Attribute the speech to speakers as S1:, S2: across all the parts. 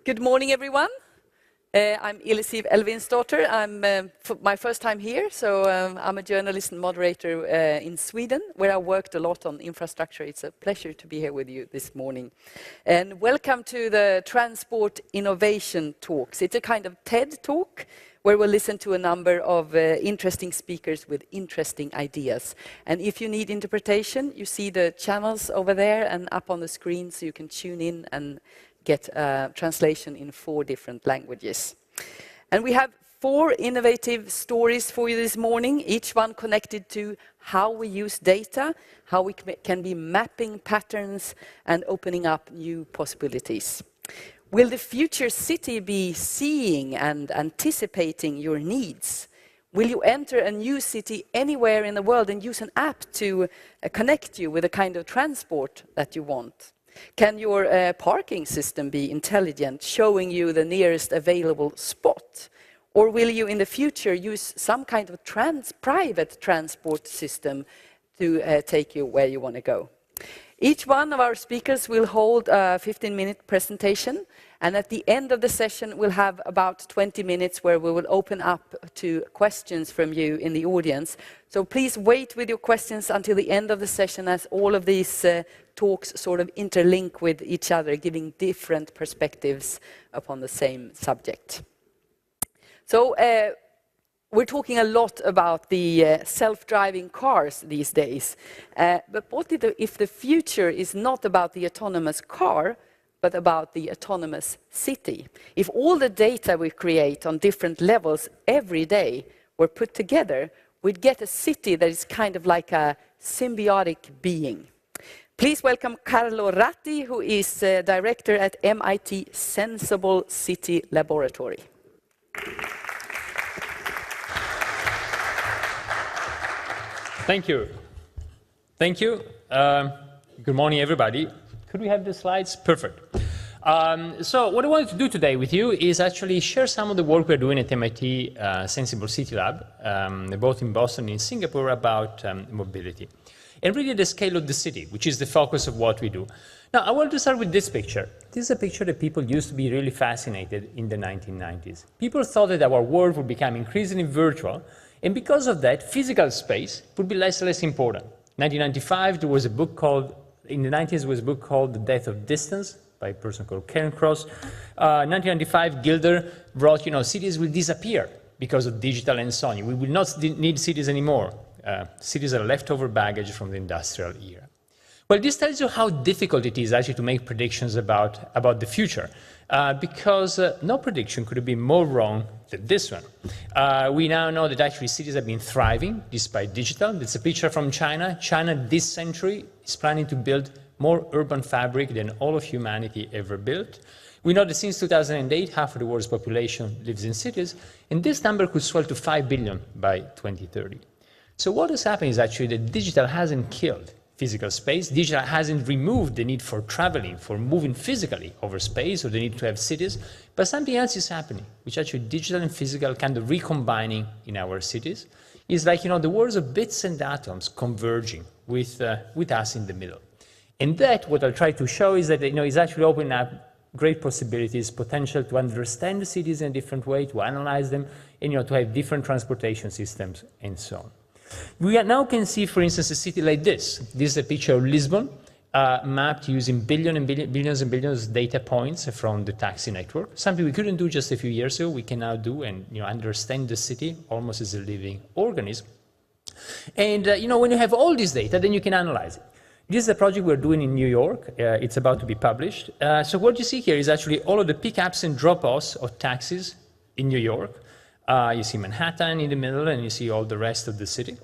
S1: Good morning, everyone. I'm Elisif Elvinsdotter. I'm my first time here, so I'm a journalist and moderator in Sweden, where I worked a lot on infrastructure. It's a pleasure to be here with you this morning. And welcome to the Transport Innovation Talks. It's a kind of TED Talk, where we'll listen to a number of interesting speakers with interesting ideas. And if you need interpretation, you see the channels over there and up on the screen, so you can tune in and get translation in 4 different languages. And we have 4 innovative stories for you this morning, each one connected to how we use data, how we can be mapping patterns and opening up new possibilities. Will the future city be seeing and anticipating your needs? Will you enter a new city anywhere in the world and use an app to connect you with the kind of transport that you want? Can your parking system be intelligent, showing you the nearest available spot? Or will you in the future use some kind of private transport system to take you where you want to go? Each one of our speakers will hold a 15-minute presentation, and at the end of the session we'll have about 20 minutes where we will open up to questions from you in the audience. So please wait with your questions until the end of the session, as all of these talks sort of interlink with each other, giving different perspectives upon the same subject. So we're talking a lot about the self-driving cars these days. But what if the future is not about the autonomous car, but about the autonomous city? If all the data we create on different levels every day were put together, we'd get a city that is kind of like a symbiotic being. Please welcome Carlo Ratti, who is director at MIT Sensible City Laboratory.
S2: Thank you. Thank you. Good morning, everybody. Could we have the slides? Perfect. So what I wanted to do today with you is actually share some of the work we're doing at MIT Sensible City Lab, both in Boston and in Singapore, about mobility. And really the scale of the city, which is the focus of what we do. Now, I want to start with this picture. This is a picture that people used to be really fascinated in the 1990s. People thought that our world would become increasingly virtual, and because of that, physical space would be less and less important. 1995, there was a book called, in the 90s, there was a book called The Death of Distance by a person called Cairncross. 1995, Gilder wrote, cities will disappear because of digital and so on. We will not need cities anymore. Cities are leftover baggage from the industrial era. Well, this tells you how difficult it is actually to make predictions about the future, because no prediction could have been more wrong than this one. We now know that actually cities have been thriving despite digital. That's a picture from China. China this century is planning to build more urban fabric than all of humanity ever built. We know that since 2008, half of the world's population lives in cities, and this number could swell to 5 billion by 2030. So what has happened is actually that digital hasn't killed physical space. Digital hasn't removed the need for traveling, for moving physically over space, or the need to have cities, but something else is happening, which actually digital and physical kind of recombining in our cities. It's like, the worlds of bits and atoms converging with us in the middle. And that, what I'll try to show is that, it's actually opening up great possibilities, potential to understand the cities in a different way, to analyze them, and, to have different transportation systems and so on. We now can see, for instance, a city like this. This is a picture of Lisbon, mapped using billions and billions of data points from the taxi network. Something we couldn't do just a few years ago, we can now do and understand the city almost as a living organism. And when you have all this data, then you can analyze it. This is a project we're doing in New York. It's about to be published. So what you see here is actually all of the pickups and drop-offs of taxis in New York. You see Manhattan in the middle, and you see all the rest of the city.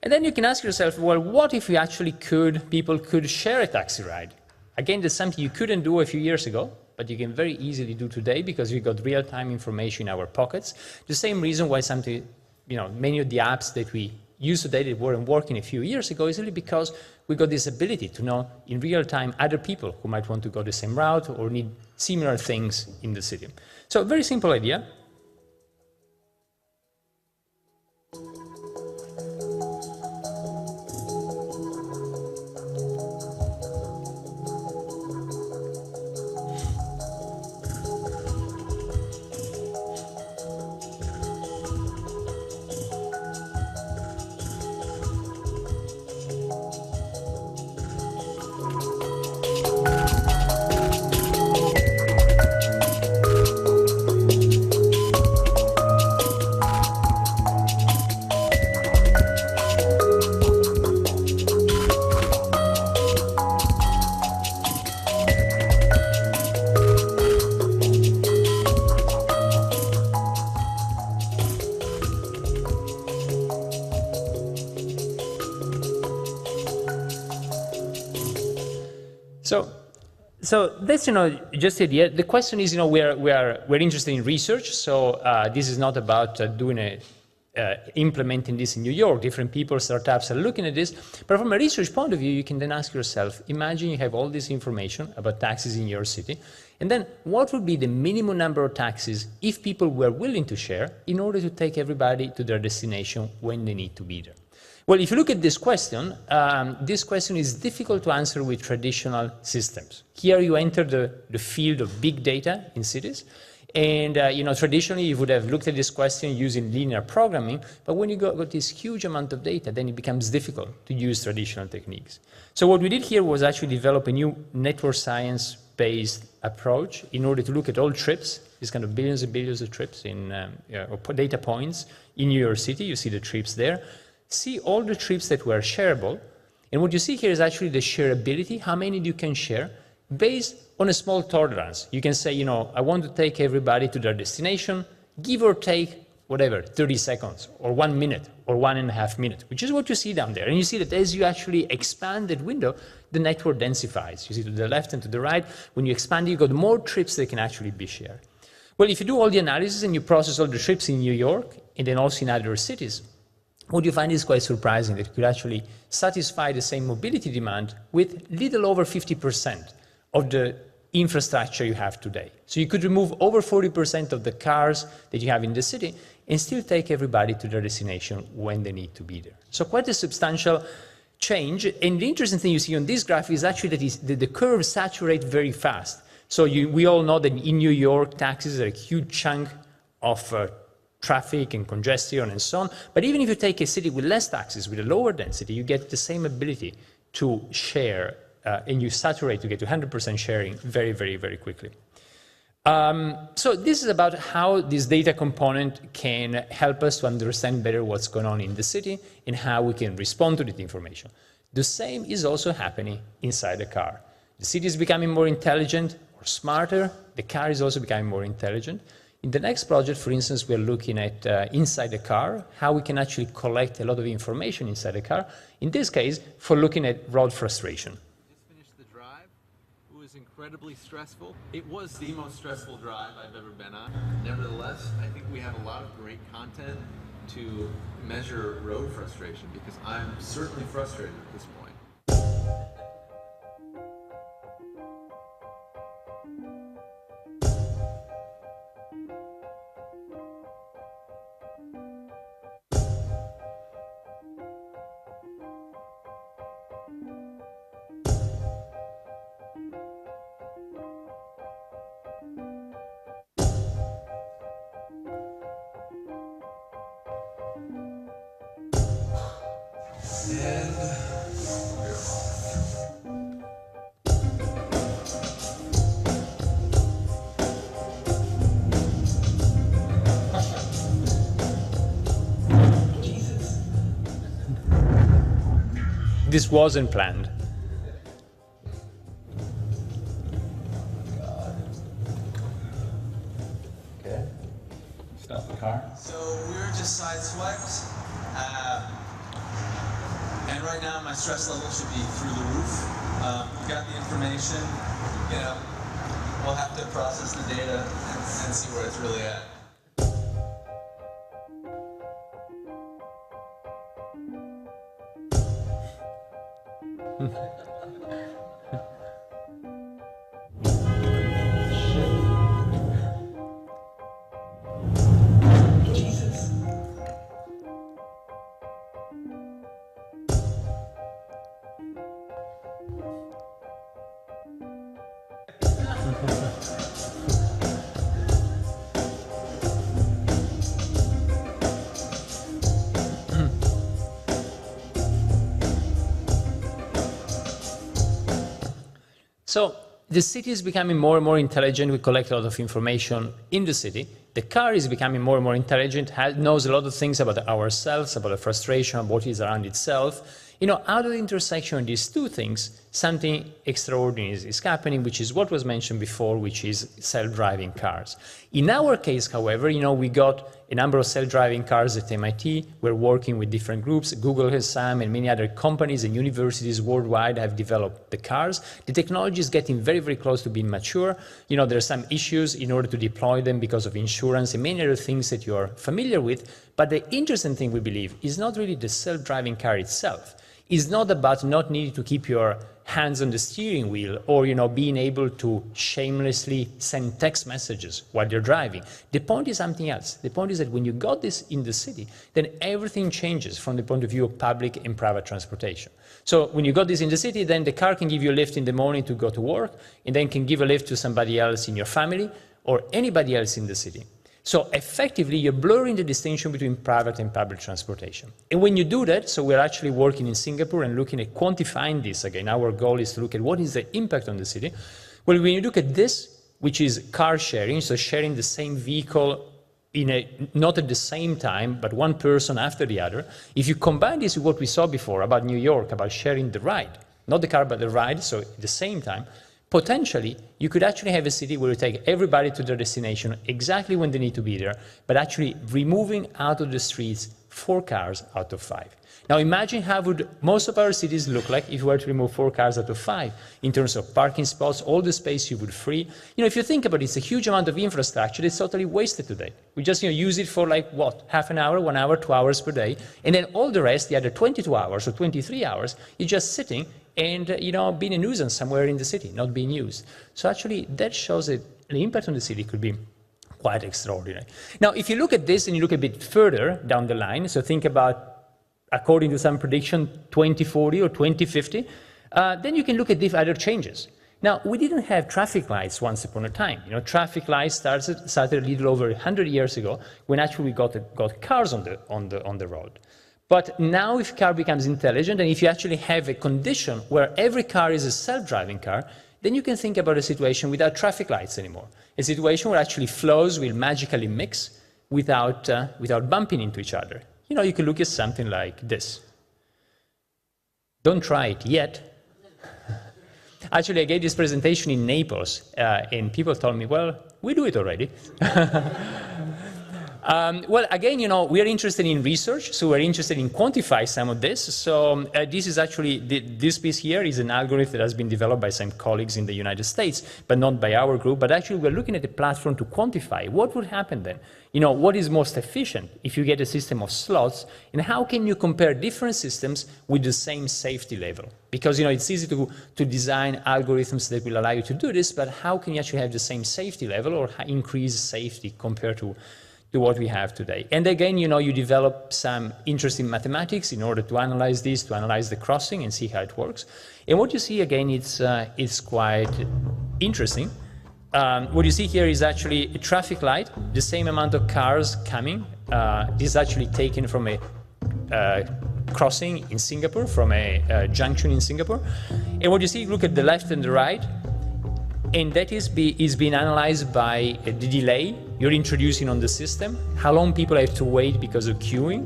S2: And then you can ask yourself, well, what if we actually people could share a taxi ride? Again, that's something you couldn't do a few years ago, but you can very easily do today because we've got real-time information in our pockets. The same reason why many of the apps that we use today that weren't working a few years ago is really because we got this ability to know in real time other people who might want to go the same route or need similar things in the city. So a very simple idea. So that's, just the idea. The question is, we're interested in research. So this is not about implementing this in New York. Different people, startups are looking at this. But from a research point of view, you can then ask yourself, imagine you have all this information about taxis in your city. And then what would be the minimum number of taxis if people were willing to share in order to take everybody to their destination when they need to be there? Well, if you look at this question is difficult to answer with traditional systems. Here you enter the field of big data in cities. And traditionally, you would have looked at this question using linear programming. But when you got this huge amount of data, then it becomes difficult to use traditional techniques. So what we did here was actually develop a new network science-based approach in order to look at all trips, these kind of billions and billions of trips or data points in New York City. You see the trips there. See all the trips that were shareable. And what you see here is actually the shareability, how many you can share, based on a small tolerance. You can say, I want to take everybody to their destination, give or take, whatever, 30 seconds, or 1 minute, or 1.5 minutes, which is what you see down there. And you see that as you actually expand that window, the network densifies. You see to the left and to the right, when you expand, you got more trips that can actually be shared. Well, if you do all the analysis and you process all the trips in New York, and then also in other cities, what you find is quite surprising that you could actually satisfy the same mobility demand with little over 50% of the infrastructure you have today. So you could remove over 40% of the cars that you have in the city and still take everybody to their destination when they need to be there. So quite a substantial change. And the interesting thing you see on this graph is actually that the curve saturates very fast. So we all know that in New York, taxis are a huge chunk of traffic and congestion and so on. But even if you take a city with less taxis, with a lower density, you get the same ability to share and you saturate to get to 100% sharing very, very, very quickly. So this is about how this data component can help us to understand better what's going on in the city and how we can respond to that information. The same is also happening inside the car. The city is becoming more intelligent or smarter. The car is also becoming more intelligent. In the next project, for instance, we're looking at inside the car, how we can actually collect a lot of information inside the car. In this case, for looking at road frustration.
S3: Incredibly stressful. It was the most stressful drive I've ever been on. Nevertheless, I think we have a lot of great content to measure road frustration because I'm certainly frustrated at this point.
S2: This wasn't planned.
S3: Okay. Stop the car.
S4: So we were just sideswiped, and right now my stress level should be through the roof. We got the information, we'll have to process the data and see where it's really at.
S2: So the city is becoming more and more intelligent. We collect a lot of information in the city. The car is becoming more and more intelligent, knows a lot of things about ourselves, about the frustration, about what is around itself. Out of the intersection of these two things, something extraordinary is happening, which is what was mentioned before, which is self-driving cars. In our case, however, we got a number of self-driving cars at MIT. We're working with different groups. Google has some, and many other companies and universities worldwide have developed the cars. The technology is getting very, very close to being mature. There are some issues in order to deploy them because of insurance and many other things that you're familiar with. But the interesting thing, we believe, is not really the self-driving car itself. It's not about not needing to keep your hands on the steering wheel or being able to shamelessly send text messages while you're driving. The point is something else. The point is that when you got this in the city, then everything changes from the point of view of public and private transportation. So when you got this in the city, then the car can give you a lift in the morning to go to work, and then can give a lift to somebody else in your family or anybody else in the city. So effectively, you're blurring the distinction between private and public transportation. And when you do that, so we're actually working in Singapore and looking at quantifying this again. Our goal is to look at what is the impact on the city. Well, when you look at this, which is car sharing, so sharing the same vehicle not at the same time, but one person after the other, if you combine this with what we saw before about New York, about sharing the ride, not the car, but the ride, so at the same time, potentially, you could actually have a city where you take everybody to their destination exactly when they need to be there, but actually removing out of the streets 4 cars out of 5. Now imagine how would most of our cities look like if we were to remove 4 cars out of 5 in terms of parking spots, all the space you would free. If you think about it, it's a huge amount of infrastructure that's totally wasted today. We just use it for like what, half an hour, 1 hour, 2 hours per day, and then all the rest, the other 22 hours or 23 hours, you're just sitting and being a nuisance somewhere in the city, not being used. So actually, that shows that the impact on the city could be quite extraordinary. Now, if you look at this and you look a bit further down the line, so think about, according to some prediction, 2040 or 2050, then you can look at other changes. Now, we didn't have traffic lights once upon a time. Traffic lights started a little over 100 years ago when actually we got cars on the road. But now if car becomes intelligent, and if you actually have a condition where every car is a self-driving car, then you can think about a situation without traffic lights anymore. A situation where actually flows will magically mix without bumping into each other. You can look at something like this. Don't try it yet. Actually, I gave this presentation in Naples, and people told me, well, we do it already. Well, again, we are interested in research, so we're interested in quantify some of this. So this is actually, this piece here is an algorithm that has been developed by some colleagues in the United States, but not by our group. But actually, we're looking at the platform to quantify what would happen then. What is most efficient if you get a system of slots, and how can you compare different systems with the same safety level? Because it's easy to design algorithms that will allow you to do this, but how can you actually have the same safety level or increase safety compared to what we have today? And again, you develop some interesting mathematics in order to analyze this, to analyze the crossing and see how it works. And what you see again, it's quite interesting. What you see here is actually a traffic light, the same amount of cars coming. This is actually taken from a crossing in Singapore, from a junction in Singapore. And what you see, look at the left and the right, and that is being analyzed by the delay you're introducing on the system, how long people have to wait because of queuing,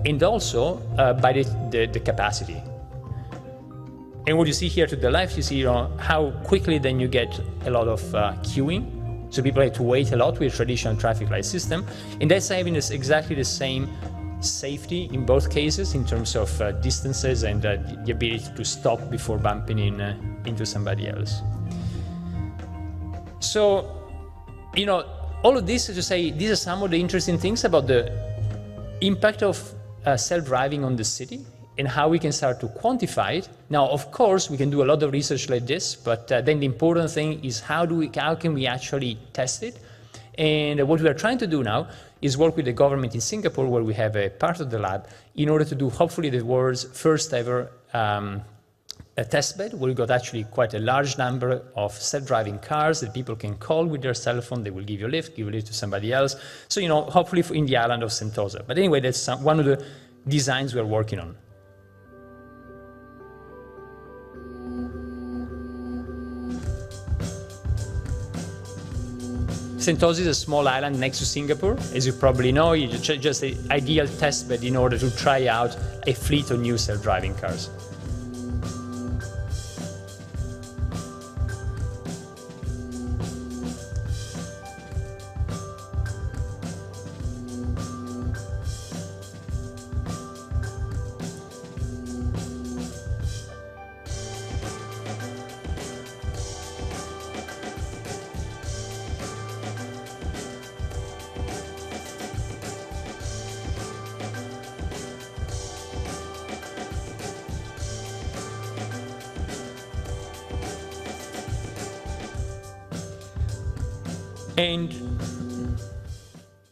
S2: and also by the capacity. And what you see here to the left, you see how quickly then you get a lot of queuing. So people have to wait a lot with a traditional traffic light system. And that's having exactly the same safety in both cases in terms of distances and the ability to stop before bumping into somebody else. So, all of this is to say, these are some of the interesting things about the impact of self-driving on the city and how we can start to quantify it. Now, of course, we can do a lot of research like this, but then the important thing is how can we actually test it? And what we are trying to do now is work with the government in Singapore, where we have a part of the lab, in order to do hopefully the world's first ever a testbed where we got actually quite a large number of self-driving cars that people can call with their cell phone. They will give you a lift, give a lift to somebody else. So, hopefully in the island of Sentosa. But anyway, that's one of the designs we're working on. Sentosa is a small island next to Singapore. As you probably know, it's just an ideal testbed in order to try out a fleet of new self-driving cars. And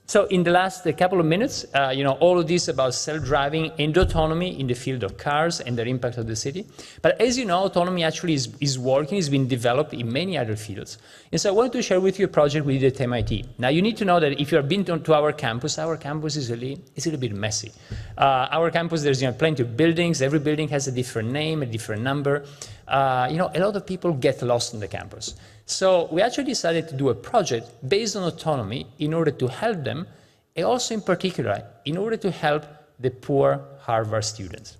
S2: so in the last couple of minutes, all of this about self-driving and autonomy in the field of cars and their impact on the city. But as you know, autonomy actually is working, is being developed in many other fields. And so I wanted to share with you a project we did at MIT. Now you need to know that if you have been to our campus is a little bit messy. Our campus, there's plenty of buildings. Every building has a different name, a different number. A lot of people get lost on the campus. So we actually decided to do a project based on autonomy in order to help them, and also in particular, in order to help the poor Harvard students.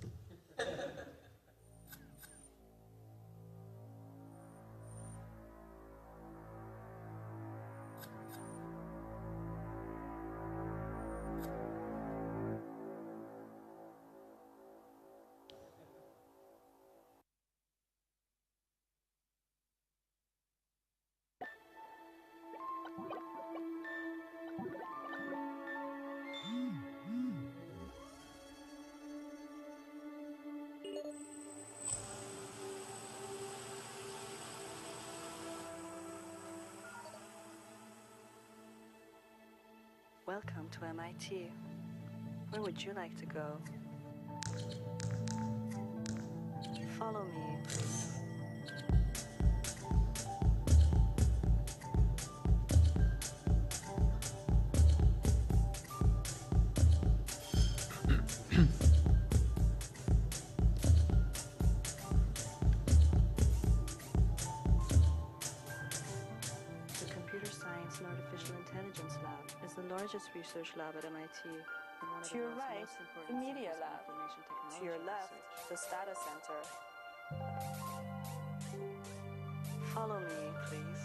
S5: Welcome to MIT. Where would you like to go? Follow me. The Computer Science and Artificial Intelligence Lab is the largest research lab at MIT. And one of
S6: To your
S5: the world's
S6: right,
S5: most important
S6: the Media
S5: centers of
S6: Lab.
S5: information
S6: To your
S5: technology
S6: left,
S5: research.
S6: the Data Center.
S5: Follow me, please.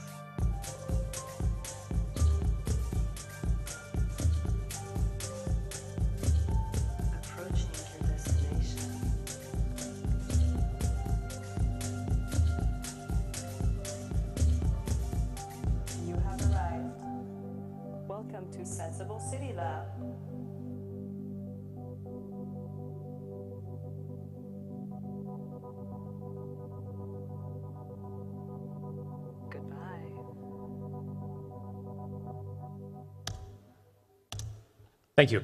S5: Approaching your destination.
S6: You have arrived. Welcome to Sensible City Lab.
S5: Goodbye.
S2: Thank you.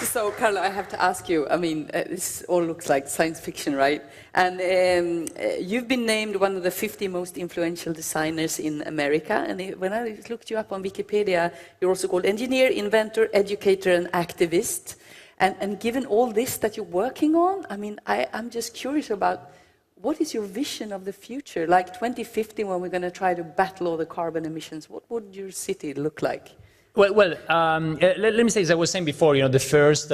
S1: So, Carlo, I have to ask you, I mean, this all looks like science fiction, right? And you've been named one of the 50 most influential designers in America. And when I looked you up on Wikipedia, you're also called engineer, inventor, educator, and activist. And given all this that you're working on, I mean, I'm just curious about what is your vision of the future? Like 2050, when we're going to try to battle all the carbon emissions, what would your city look like?
S2: Well, let me say, as I was saying before, the first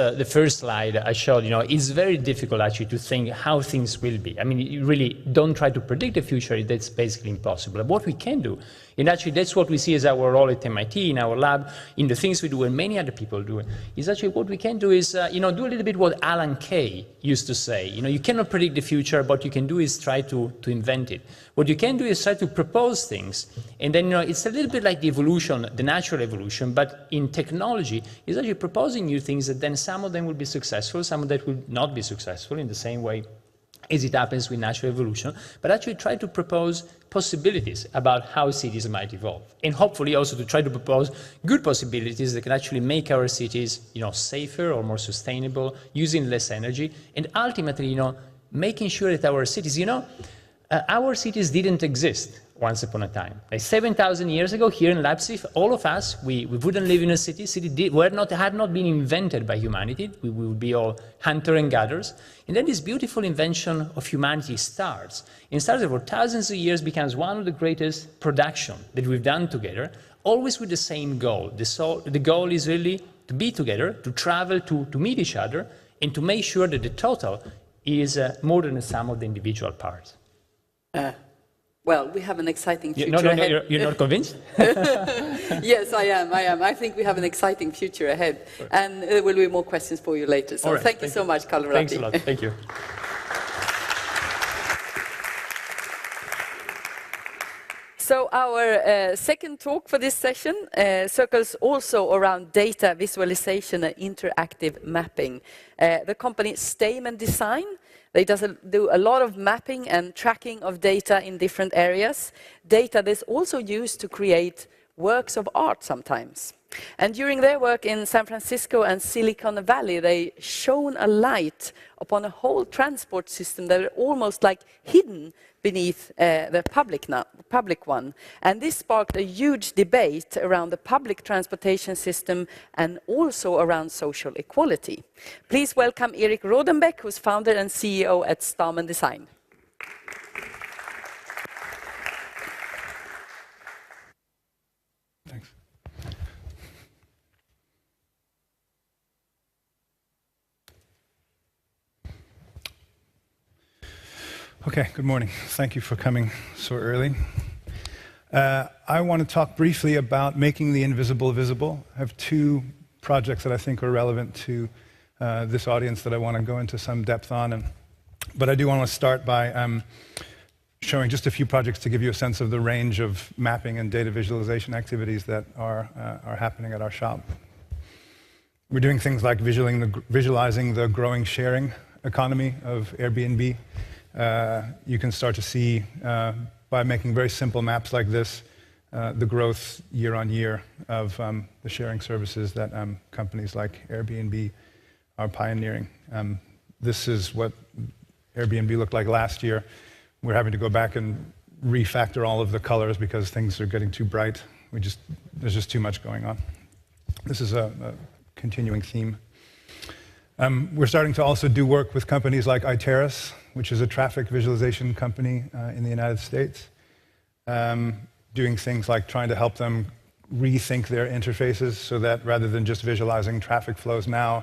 S2: slide I showed, it's very difficult actually to think how things will be. I mean, you really don't try to predict the future. That's basically impossible. But what we can do, and actually that's what we see as our role at MIT, in our lab, in the things we do and many other people do, is actually what we can do is, do a little bit what Alan Kay used to say. You cannot predict the future, but what you can do is try to invent it. What you can do is try to propose things, and then it's a little bit like the evolution, the natural evolution, but in technology, it's actually proposing new things that then some of them will be successful, some of that will not be successful in the same way as it happens with natural evolution, but actually try to propose possibilities about how cities might evolve, and hopefully also to try to propose good possibilities that can actually make our cities, safer or more sustainable, using less energy, and ultimately, making sure that our cities didn't exist once upon a time. Like 7,000 years ago, here in Leipzig, all of us, we wouldn't live in a city. Had not been invented by humanity. We would be all hunter and gatherers. And then this beautiful invention of humanity starts. And starts over thousands of years, becomes one of the greatest production that we've done together, always with the same goal. The goal is really to be together, to travel, to meet each other, and to make sure that the total is more than the sum of the individual parts.
S1: Well, we have an exciting future
S2: No,
S1: ahead.
S2: you're not convinced?
S1: Yes, I am. I think we have an exciting future ahead. And there will be more questions for you later. So
S2: right,
S1: thank you so much, Carlo Ratti.
S2: Thanks a lot. Thank you.
S1: So our second talk for this session circles also around data visualization and interactive mapping. The company Stamen Design, they do a lot of mapping and tracking of data in different areas. Data that's also used to create works of art sometimes. And during their work in San Francisco and Silicon Valley, they shone a light upon a whole transport system that are almost like hidden beneath the public one. And this sparked a huge debate around the public transportation system and also around social equality. Please welcome Erik Rodenbeck, who's founder and CEO at Stamen Design.
S7: Thanks. Okay, good morning. Thank you for coming so early. I want to talk briefly about making the invisible visible. I have two projects that I think are relevant to this audience that I want to go into some depth on. But I do want to start by showing just a few projects to give you a sense of the range of mapping and data visualization activities that are happening at our shop. We're doing things like visualizing the growing sharing economy of Airbnb. You can start to see, by making very simple maps like this, the growth year on year of the sharing services that companies like Airbnb are pioneering. This is what Airbnb looked like last year. We're having to go back and refactor all of the colors because things are getting too bright. There's just too much going on. This is a continuing theme. We're starting to also do work with companies like Iteris, which is a traffic visualization company in the United States, doing things like trying to help them rethink their interfaces so that rather than just visualizing traffic flows now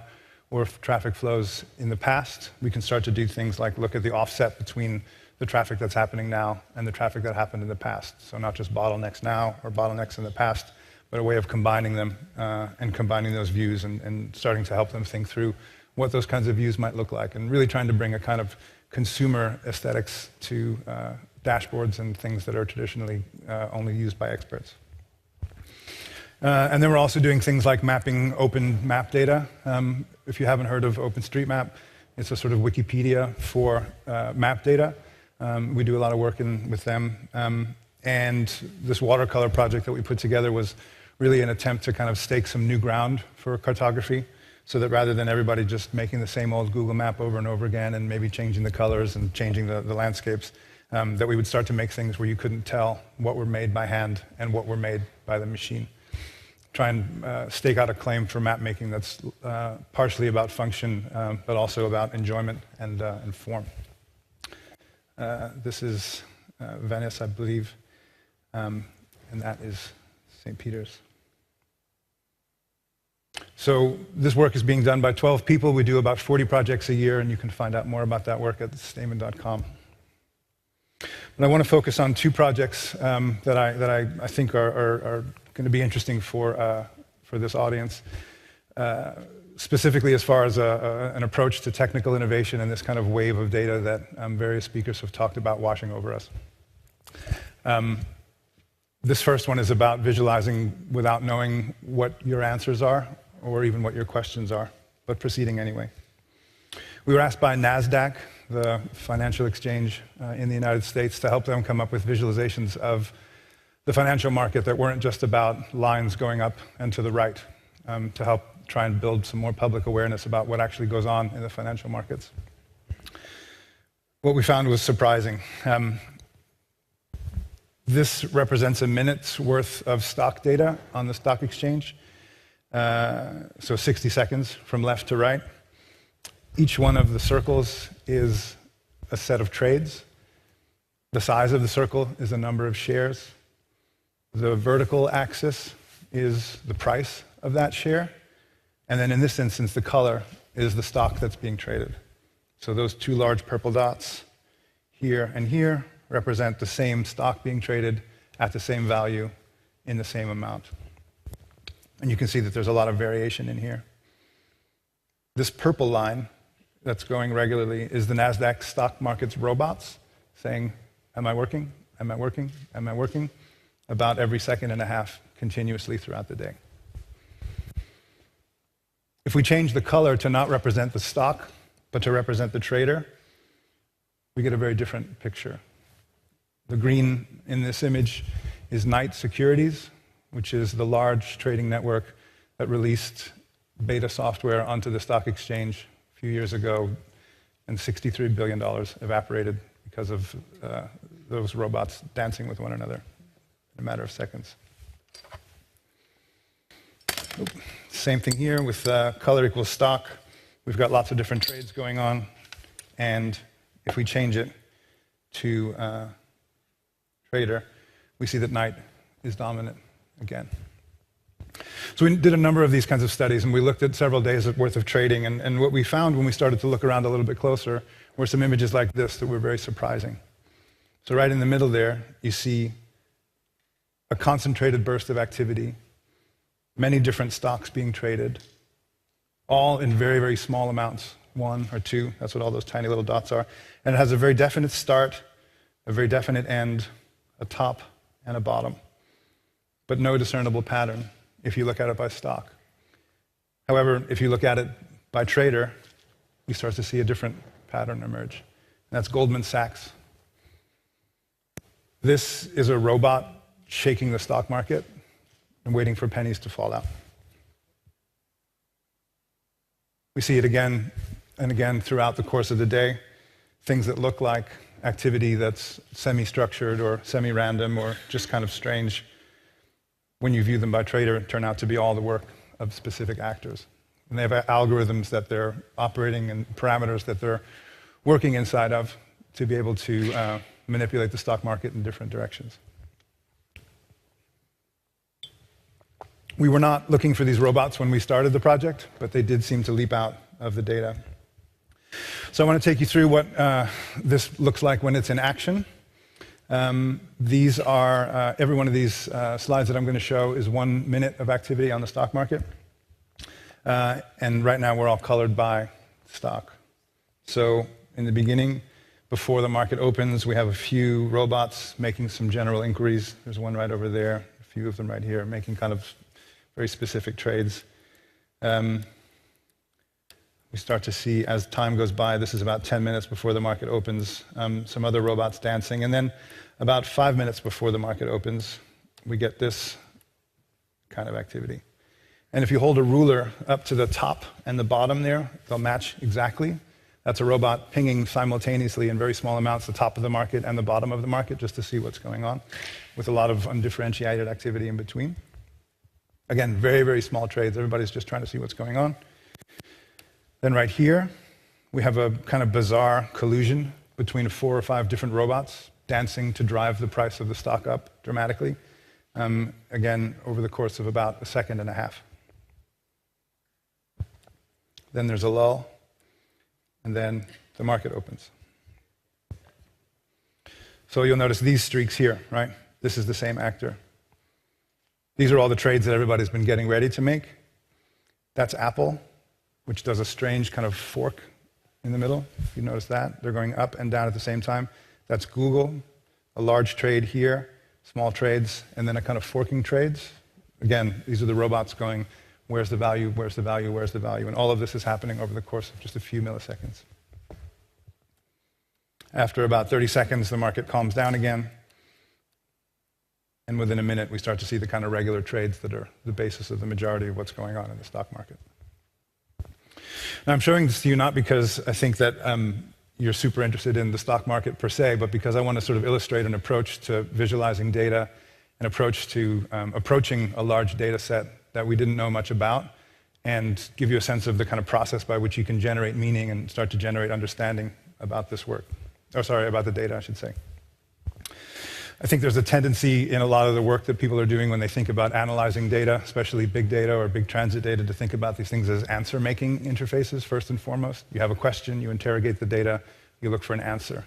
S7: or traffic flows in the past, we can start to do things like look at the offset between the traffic that's happening now and the traffic that happened in the past. So not just bottlenecks now or bottlenecks in the past, but a way of combining them and combining those views and starting to help them think through what those kinds of views might look like, and really trying to bring a kind of consumer aesthetics to dashboards and things that are traditionally only used by experts. And then we're also doing things like mapping open map data. If you haven't heard of OpenStreetMap, it's a sort of Wikipedia for map data. We do a lot of work with them. And this watercolor project that we put together was really an attempt to kind of stake some new ground for cartography, so that rather than everybody just making the same old Google map over and over again and maybe changing the colors and changing the landscapes, that we would start to make things where you couldn't tell what were made by hand and what were made by the machine. Try and stake out a claim for map making that's partially about function, but also about enjoyment and form. This is Venice, I believe, and that is St. Peter's. So this work is being done by 12 people. We do about 40 projects a year, and you can find out more about that work at stamen.com. But I want to focus on two projects that I think are going to be interesting for this audience, specifically as far as an approach to technical innovation and this kind of wave of data that various speakers have talked about washing over us. This first one is about visualizing without knowing what your answers are, or even what your questions are, but proceeding anyway. We were asked by NASDAQ, the financial exchange in the United States, to help them come up with visualizations of the financial market that weren't just about lines going up and to the right, to help try and build some more public awareness about what actually goes on in the financial markets. What we found was surprising. This represents a minute's worth of stock data on the stock exchange. So 60 seconds from left to right. Each one of the circles is a set of trades. The size of the circle is the number of shares. The vertical axis is the price of that share. And then in this instance, the color is the stock that's being traded. So those two large purple dots here and here represent the same stock being traded at the same value in the same amount. And you can see that there's a lot of variation in here. This purple line that's going regularly is the NASDAQ stock market's robots saying, am I working? Am I working? Am I working? about every second and a half continuously throughout the day. If we change the color to not represent the stock, but to represent the trader, we get a very different picture. The green in this image is Knight Securities, which is the large trading network that released beta software onto the stock exchange a few years ago, and $63 billion evaporated because of those robots dancing with one another in a matter of seconds. Same thing here with color equals stock. We've got lots of different trades going on, and if we change it to trader, we see that Knight is dominant again. So we did a number of these kinds of studies, and we looked at several days worth of trading, and what we found when we started to look around a little bit closer were some images like this that were very surprising. So right in the middle there, you see a concentrated burst of activity, many different stocks being traded, all in very, very small amounts, 1 or 2, that's what all those tiny little dots are. And it has a very definite start, a very definite end, a top and a bottom, but no discernible pattern if you look at it by stock. However, if you look at it by trader, you start to see a different pattern emerge. And that's Goldman Sachs. This is a robot shaking the stock market and waiting for pennies to fall out. We see it again and again throughout the course of the day, things that look like activity that's semi-structured or semi-random or just kind of strange, when you view them by trader, turn out to be all the work of specific actors. And they have algorithms that they're operating and parameters that they're working inside of to be able to manipulate the stock market in different directions. We were not looking for these robots when we started the project, but they did seem to leap out of the data. So I want to take you through what this looks like when it's in action. These are, every one of these slides that I'm going to show is 1 minute of activity on the stock market. And right now we're all colored by stock. So in the beginning, before the market opens, we have a few robots making some general inquiries. There's one right over there, a few of them right here, making kind of very specific trades. We start to see, as time goes by, this is about 10 minutes before the market opens, some other robots dancing. And then about 5 minutes before the market opens, we get this kind of activity. And if you hold a ruler up to the top and the bottom there, they'll match exactly. That's a robot pinging simultaneously in very small amounts the top of the market and the bottom of the market just to see what's going on, with a lot of undifferentiated activity in between. Again, very, very small trades. Everybody's just trying to see what's going on. Then right here, we have a kind of bizarre collusion between 4 or 5 different robots dancing to drive the price of the stock up dramatically, again, over the course of about a second and a half. Then there's a lull, and then the market opens. So you'll notice these streaks here, right? This is the same actor. These are all the trades that everybody's been getting ready to make. That's Apple, which does a strange kind of fork in the middle. If you notice that, they're going up and down at the same time. That's Google, a large trade here, small trades, and then a kind of forking trades. Again, these are the robots going, where's the value, where's the value, where's the value? And all of this is happening over the course of just a few milliseconds. After about 30 seconds, the market calms down again. And within a minute, we start to see the kind of regular trades that are the basis of the majority of what's going on in the stock market. Now, I'm showing this to you not because I think that you're super interested in the stock market per se, but because I want to sort of illustrate an approach to visualizing data, an approach to approaching a large data set that we didn't know much about, and give you a sense of the kind of process by which you can generate meaning and start to generate understanding about this work. Oh, sorry, about the data, I should say. I think there's a tendency in a lot of the work that people are doing when they think about analyzing data, especially big data or big transit data, to think about these things as answer-making interfaces, first and foremost. You have a question, you interrogate the data, you look for an answer.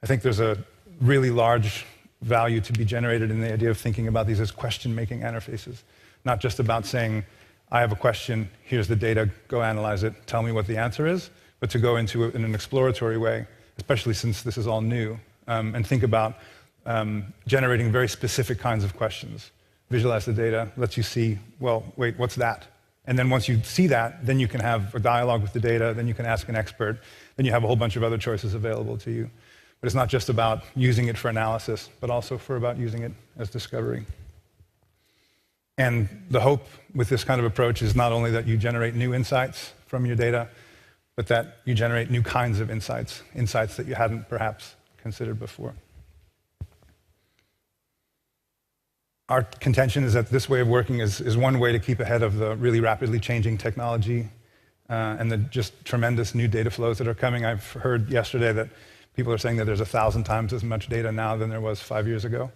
S7: I think there's a really large value to be generated in the idea of thinking about these as question-making interfaces, not just about saying, I have a question, here's the data, go analyze it, tell me what the answer is, but to go into it in an exploratory way, especially since this is all new, and think about generating very specific kinds of questions. Visualize the data, lets you see, well, wait, what's that? And then once you see that, then you can have a dialogue with the data, then you can ask an expert, then you have a whole bunch of other choices available to you. But it's not just about using it for analysis, but also about using it as discovery. And the hope with this kind of approach is not only that you generate new insights from your data, but that you generate new kinds of insights that you hadn't perhaps considered before. Our contention is that this way of working is one way to keep ahead of the really rapidly changing technology and the just tremendous new data flows that are coming. I've heard yesterday that people are saying that there's 1,000 times as much data now than there was 5 years ago.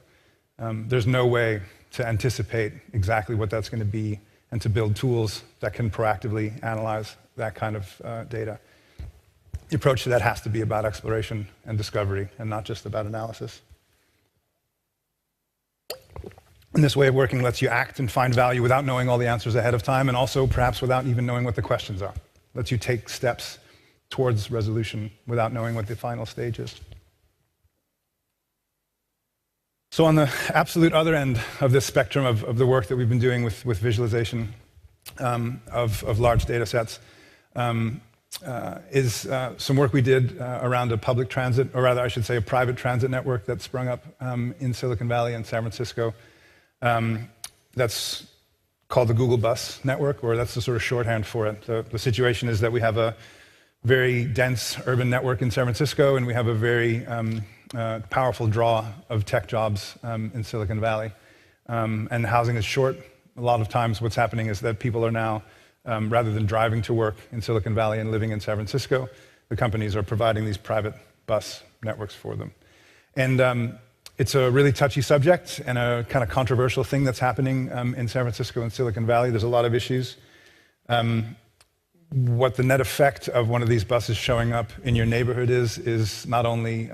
S7: There's no way to anticipate exactly what that's going to be and to build tools that can proactively analyze that kind of data. The approach to that has to be about exploration and discovery and not just about analysis. And this way of working lets you act and find value without knowing all the answers ahead of time, and also perhaps without even knowing what the questions are. Lets you take steps towards resolution without knowing what the final stage is. So on the absolute other end of this spectrum of the work that we've been doing with visualization of large data sets is some work we did around a public transit, or rather I should say a private transit network that sprung up in Silicon Valley and San Francisco. That's called the Google Bus Network, or that's the sort of shorthand for it. The situation is that we have a very dense urban network in San Francisco, and we have a very powerful draw of tech jobs in Silicon Valley. And housing is short. A lot of times what's happening is that people are now, rather than driving to work in Silicon Valley and living in San Francisco, the companies are providing these private bus networks for them. And it's a really touchy subject and a kind of controversial thing that's happening in San Francisco and Silicon Valley. There's a lot of issues. What the net effect of one of these buses showing up in your neighborhood is not only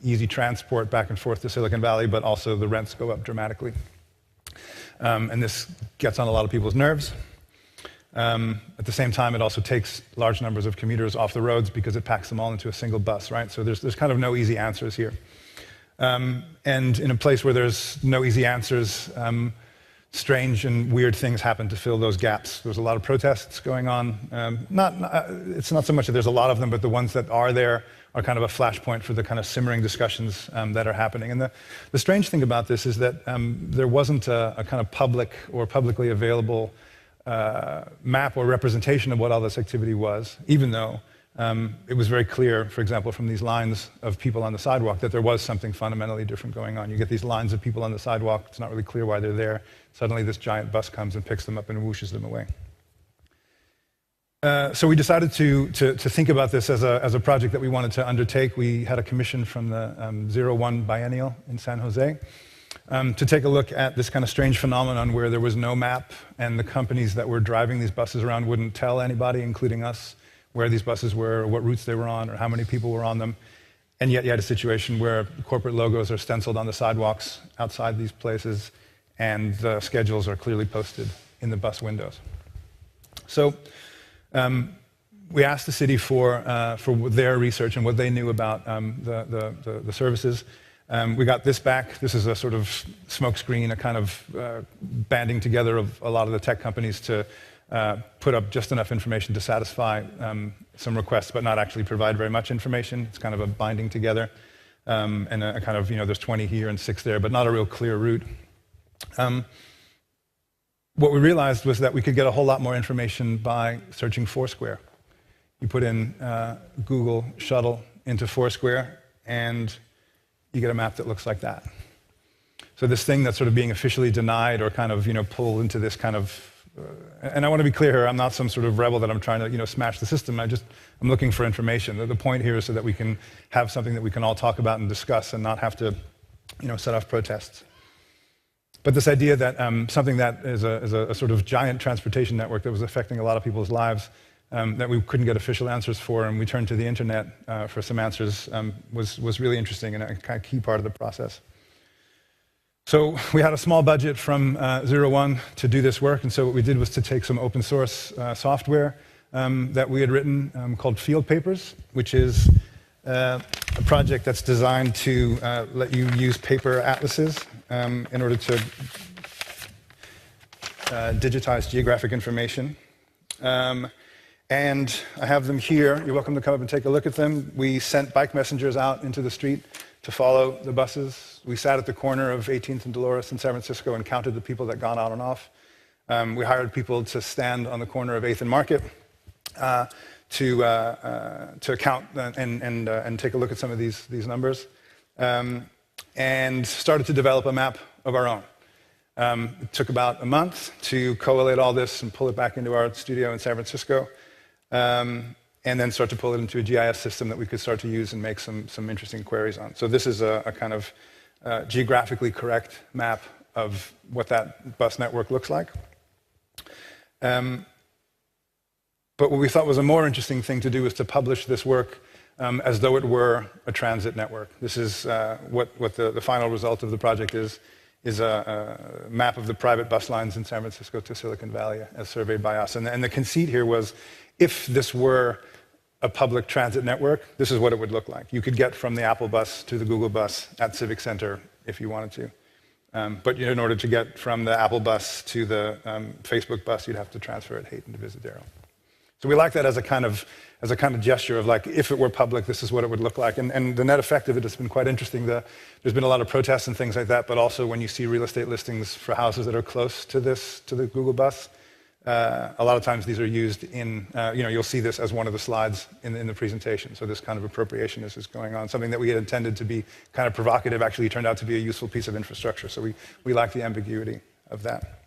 S7: easy transport back and forth to Silicon Valley, but also the rents go up dramatically. And this gets on a lot of people's nerves. At the same time, it also takes large numbers of commuters off the roads because it packs them all into a single bus, right? So there's kind of no easy answers here. And in a place where there's no easy answers, strange and weird things happen to fill those gaps. There's a lot of protests going on. It's not so much that there's a lot of them, but the ones that are there are kind of a flashpoint for the kind of simmering discussions that are happening. And the strange thing about this is that there wasn't a kind of public or publicly available map or representation of what all this activity was, even though it was very clear, for example, from these lines of people on the sidewalk, that there was something fundamentally different going on. You get these lines of people on the sidewalk, it's not really clear why they're there. Suddenly this giant bus comes and picks them up and whooshes them away. So we decided to think about this as a project that we wanted to undertake. We had a commission from the 01 Biennial in San Jose to take a look at this kind of strange phenomenon where there was no map and the companies that were driving these buses around wouldn't tell anybody, including us, where these buses were, or what routes they were on, or how many people were on them. And yet you had a situation where corporate logos are stenciled on the sidewalks outside these places, and the schedules are clearly posted in the bus windows. So we asked the city for their research and what they knew about the services. We got this back. This is a sort of smokescreen, a kind of banding together of a lot of the tech companies to put up just enough information to satisfy some requests, but not actually provide very much information. It's kind of a binding together, and a kind of, there's 20 here and 6 there, but not a real clear route. What we realized was that we could get a whole lot more information by searching Foursquare. You put in Google Shuttle into Foursquare, and you get a map that looks like that. So this thing that's sort of being officially denied or kind of, pulled into this kind of and I want to be clear here, I'm not some sort of rebel that I'm trying to, smash the system. I'm looking for information. The point here is so that we can have something that we can all talk about and discuss and not have to, set off protests. But this idea that something that is a sort of giant transportation network that was affecting a lot of people's lives, that we couldn't get official answers for, and we turned to the internet for some answers, was really interesting and a kind of key part of the process. So we had a small budget from 01 to do this work, and so what we did was to take some open source software that we had written called Field Papers, which is a project that's designed to let you use paper atlases in order to digitize geographic information. And I have them here. You're welcome to come up and take a look at them. We sent bike messengers out into the street to follow the buses. We sat at the corner of 18th and Dolores in San Francisco and counted the people that got on and off. We hired people to stand on the corner of 8th and Market to count and take a look at some of these numbers, and started to develop a map of our own. It took about a month to collate all this and pull it back into our studio in San Francisco, and then start to pull it into a GIS system that we could start to use and make some interesting queries on. So this is a kind of geographically correct map of what that bus network looks like. But what we thought was a more interesting thing to do was to publish this work as though it were a transit network. This is what the final result of the project is a map of the private bus lines in San Francisco to Silicon Valley as surveyed by us. And the conceit here was, if this were a public transit network, this is what it would look like. You could get from the Apple bus to the Google bus at Civic Center if you wanted to. But in order to get from the Apple bus to the Facebook bus, you'd have to transfer at Hayton to Visadero. So we like that as a kind of gesture of, like, if it were public, this is what it would look like. And the net effect of it has been quite interesting. There's been a lot of protests and things like that, but also when you see real estate listings for houses that are close to the Google bus, a lot of times these are used in, you'll see this as one of the slides in the presentation. So this kind of appropriation is going on. Something that we had intended to be kind of provocative actually turned out to be a useful piece of infrastructure. So we like the ambiguity of that.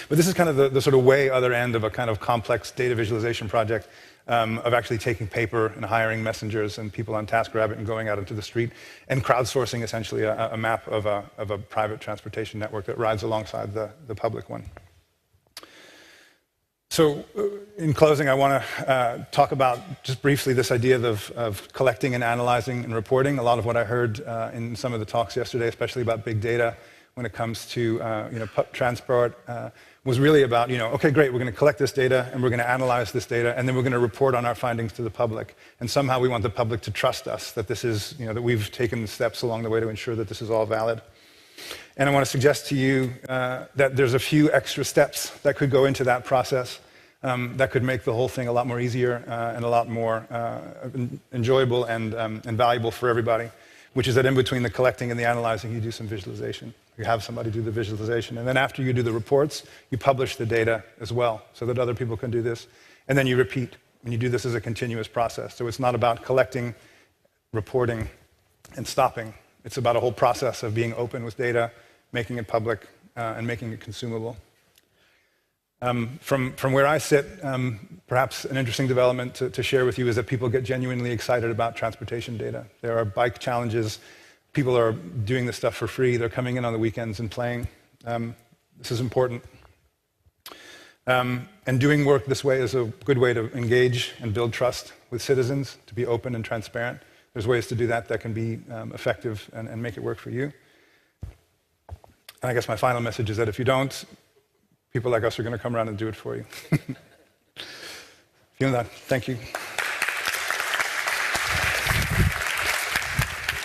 S7: But this is kind of the sort of way other end of a kind of complex data visualization project, of actually taking paper and hiring messengers and people on TaskRabbit and going out into the street and crowdsourcing essentially a map of a private transportation network that rides alongside the public one. So in closing, I want to talk about just briefly this idea of collecting and analyzing and reporting. A lot of what I heard in some of the talks yesterday, especially about big data when it comes to transport, was really about, okay, great, we're going to collect this data and we're going to analyze this data and then we're going to report on our findings to the public. And somehow we want the public to trust us that this is, that we've taken the steps along the way to ensure that this is all valid. And I want to suggest to you that there's a few extra steps that could go into that process that could make the whole thing a lot more easier and a lot more enjoyable and valuable for everybody, which is that in between the collecting and the analyzing, you do some visualization. You have somebody do the visualization. And then after you do the reports, you publish the data as well so that other people can do this. And then you repeat. And you do this as a continuous process. So it's not about collecting, reporting, and stopping. It's about a whole process of being open with data, making it public, and making it consumable. From where I sit, perhaps an interesting development to share with you is that people get genuinely excited about transportation data. There are bike challenges. People are doing this stuff for free. They're coming in on the weekends and playing. This is important. And doing work this way is a good way to engage and build trust with citizens, to be open and transparent. There's ways to do that that can be effective and make it work for you. And I guess my final message is that if you don't, people like us are going to come around and do it for you. Thank you.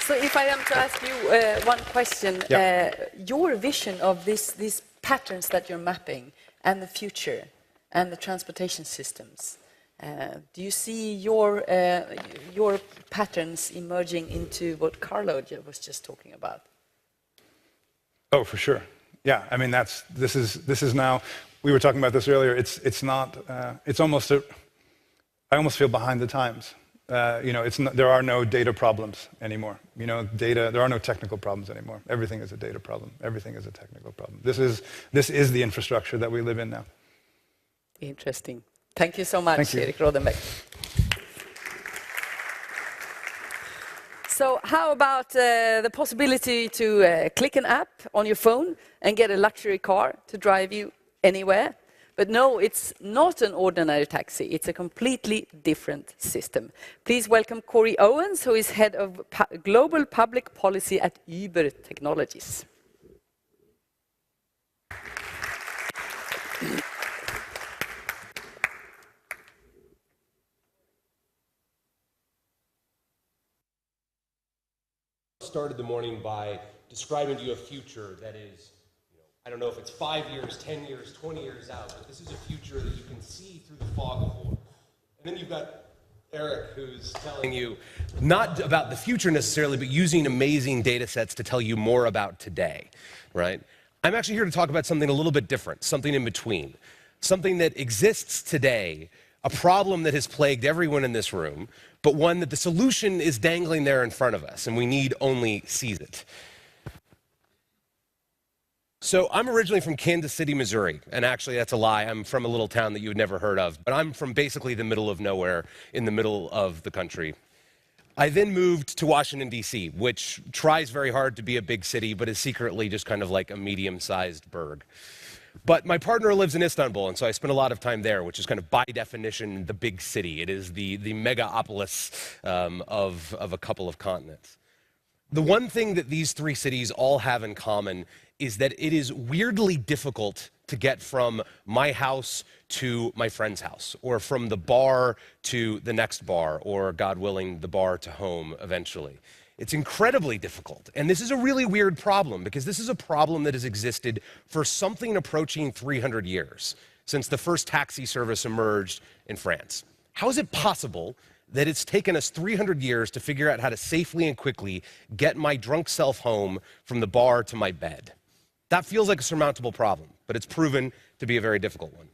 S1: So if I am to ask you one question, your vision of these patterns that you're mapping and the future and the transportation systems, do you see your patterns emerging into what Carlo was just talking about?
S7: Oh, for sure. Yeah, I mean this is now. We were talking about this earlier. It's not. It's almost. I almost feel behind the times. It's not, there are no data problems anymore. There are no technical problems anymore. Everything is a data problem. Everything is a technical problem. This is the infrastructure that we live in now.
S1: Interesting. Thank you so much, Erik Rodenbeck. So how about the possibility to click an app on your phone and get a luxury car to drive you anywhere? But no, it's not an ordinary taxi. It's a completely different system. Please welcome Corey Owens, who is head of Global Public Policy at Uber Technologies.
S8: started the morning by describing to you a future that is, I don't know if it's 5 years, 10 years, 20 years out, but this is a future that you can see through the fog of war. And then you've got Eric, who's telling you not about the future necessarily, but using amazing data sets to tell you more about today, right? I'm actually here to talk about something a little bit different, something in between, something that exists today, a problem that has plagued everyone in this room, but one that the solution is dangling there in front of us, and we need only seize it. So I'm originally from Kansas City, Missouri, and actually that's a lie. I'm from a little town that you had never heard of, but I'm from basically the middle of nowhere in the middle of the country. I then moved to Washington, D.C., which tries very hard to be a big city, but is secretly just kind of like a medium-sized burg. But my partner lives in Istanbul, and so I spent a lot of time there, which is kind of by definition the big city. It is the megapolis of a couple of continents. The one thing that these three cities all have in common is that it is weirdly difficult to get from my house to my friend's house, or from the bar to the next bar, or, God willing, the bar to home eventually. It's incredibly difficult. And this is a really weird problem, because this is a problem that has existed for something approaching 300 years, since the first taxi service emerged in France. How is it possible that it's taken us 300 years to figure out how to safely and quickly get my drunk self home from the bar to my bed? That feels like a surmountable problem, but it's proven to be a very difficult one.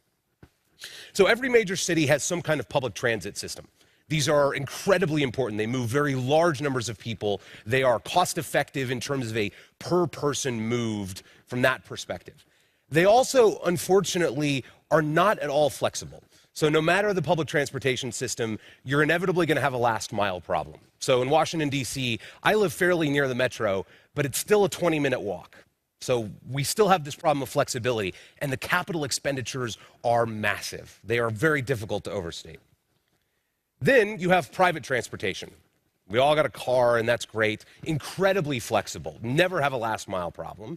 S8: So every major city has some kind of public transit system. These are incredibly important. They move very large numbers of people. They are cost effective in terms of a per person moved from that perspective. They also, unfortunately, are not at all flexible. So no matter the public transportation system, you're inevitably going to have a last mile problem. So in Washington, D.C., I live fairly near the metro, but it's still a 20-minute walk. So we still have this problem of flexibility, and the capital expenditures are massive. They are very difficult to overstate. Then you have private transportation. We all got a car, and that's great. Incredibly flexible. Never have a last mile problem.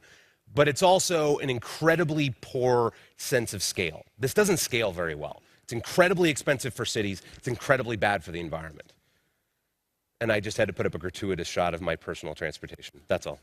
S8: But it's also an incredibly poor sense of scale. This doesn't scale very well. It's incredibly expensive for cities. It's incredibly bad for the environment. And I just had to put up a gratuitous shot of my personal transportation. That's all.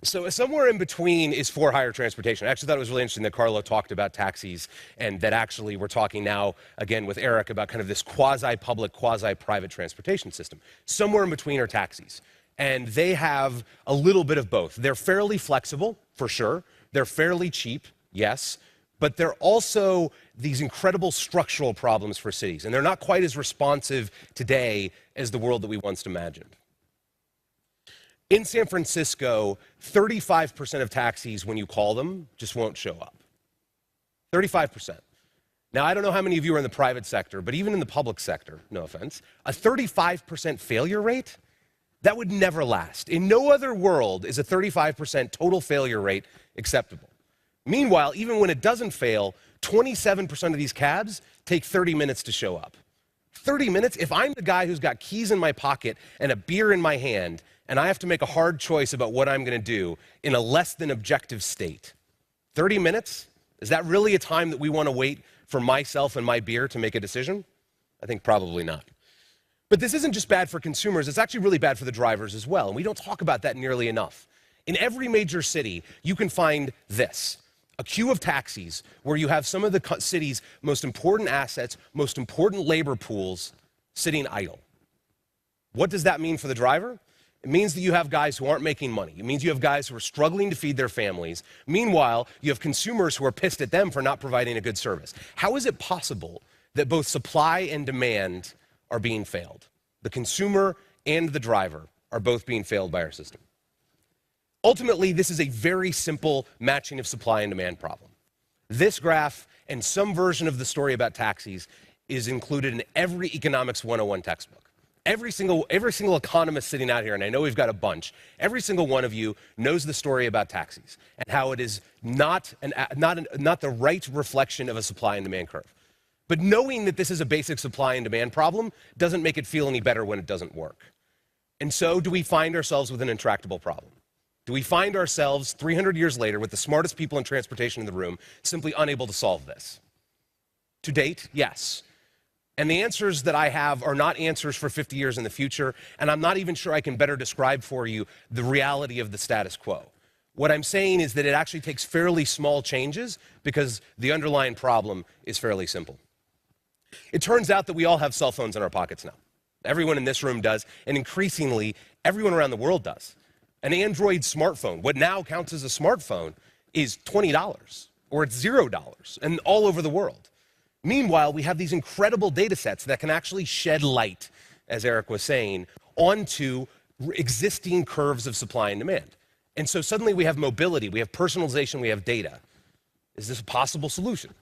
S8: So somewhere in between is for-hire transportation. I actually thought it was really interesting that Carlo talked about taxis, and that actually we're talking now, again, with Eric about kind of this quasi-public, quasi-private transportation system. Somewhere in between are taxis. And they have a little bit of both. They're fairly flexible, for sure. They're fairly cheap, yes. But they're also these incredible structural problems for cities. And they're not quite as responsive today as the world that we once imagined. In San Francisco, 35% of taxis, when you call them, just won't show up. 35%. Now, I don't know how many of you are in the private sector, but even in the public sector, no offense, a 35% failure rate, that would never last. In no other world is a 35% total failure rate acceptable. Meanwhile, even when it doesn't fail, 27% of these cabs take 30 minutes to show up. 30 minutes? If I'm the guy who's got keys in my pocket and a beer in my hand, and I have to make a hard choice about what I'm going to do in a less than objective state, 30 minutes? Is that really a time that we want to wait for myself and my beer to make a decision? I think probably not. But this isn't just bad for consumers, it's actually really bad for the drivers as well, and we don't talk about that nearly enough. In every major city, you can find this, a queue of taxis where you have some of the city's most important assets, most important labor pools sitting idle. What does that mean for the driver? It means that you have guys who aren't making money. It means you have guys who are struggling to feed their families. Meanwhile, you have consumers who are pissed at them for not providing a good service. How is it possible that both supply and demand are being failed? The consumer and the driver are both being failed by our system. Ultimately, this is a very simple matching of supply and demand problem. This graph and some version of the story about taxis is included in every Economics 101 textbook. Every single economist sitting out here, and I know we've got a bunch, every single one of you knows the story about taxis and how it is not the right reflection of a supply and demand curve. But knowing that this is a basic supply and demand problem doesn't make it feel any better when it doesn't work. And so do we find ourselves with an intractable problem? Do we find ourselves 300 years later with the smartest people in transportation in the room simply unable to solve this? To date, yes. And the answers that I have are not answers for 50 years in the future, and I'm not even sure I can better describe for you the reality of the status quo. What I'm saying is that it actually takes fairly small changes because the underlying problem is fairly simple. It turns out that we all have cell phones in our pockets now. Everyone in this room does, and increasingly, everyone around the world does. An Android smartphone, what now counts as a smartphone, is $20, or it's $0, and all over the world. Meanwhile, we have these incredible data sets that can actually shed light, as Eric was saying, onto existing curves of supply and demand. And so suddenly we have mobility, we have personalization, we have data. Is this a possible solution?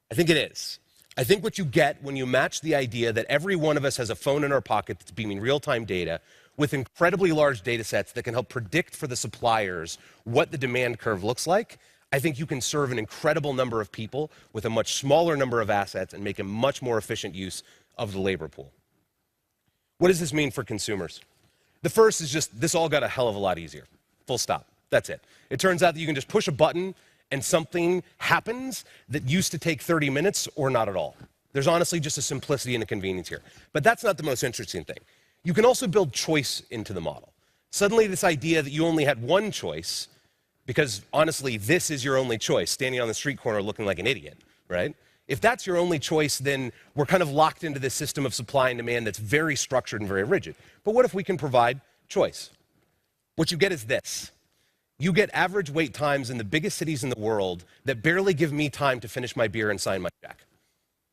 S8: I think it is. I think what you get when you match the idea that every one of us has a phone in our pocket that's beaming real-time data with incredibly large data sets that can help predict for the suppliers what the demand curve looks like, I think you can serve an incredible number of people with a much smaller number of assets and make a much more efficient use of the labor pool. What does this mean for consumers? The first is just, this all got a hell of a lot easier. Full stop. That's it. It turns out that you can just push a button and something happens that used to take 30 minutes or not at all. There's honestly just a simplicity and a convenience here. But that's not the most interesting thing. You can also build choice into the model. Suddenly this idea that you only had one choice, because honestly, this is your only choice, standing on the street corner looking like an idiot, right? If that's your only choice, then we're kind of locked into this system of supply and demand that's very structured and very rigid. But what if we can provide choice? What you get is this. You get average wait times in the biggest cities in the world that barely give me time to finish my beer and sign my check.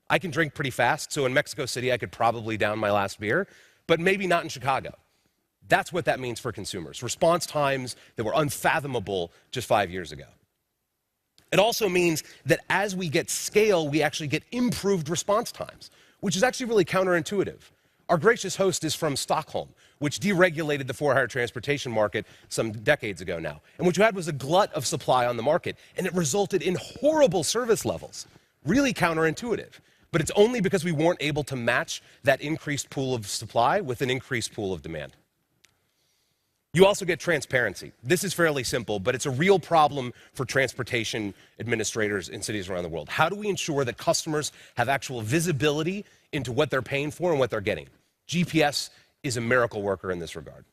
S8: I can drink pretty fast, so in Mexico City, I could probably down my last beer, but maybe not in Chicago. That's what that means for consumers. Response times that were unfathomable just 5 years ago. It also means that as we get scale, we actually get improved response times, which is actually really counterintuitive. Our gracious host is from Stockholm, which deregulated the for-hire transportation market some decades ago now. And what you had was a glut of supply on the market, and it resulted in horrible service levels. Really counterintuitive. But it's only because we weren't able to match that increased pool of supply with an increased pool of demand. You also get transparency. This is fairly simple, but it's a real problem for transportation administrators in cities around the world. How do we ensure that customers have actual visibility into what they're paying for and what they're getting? GPS is a miracle worker in this regard.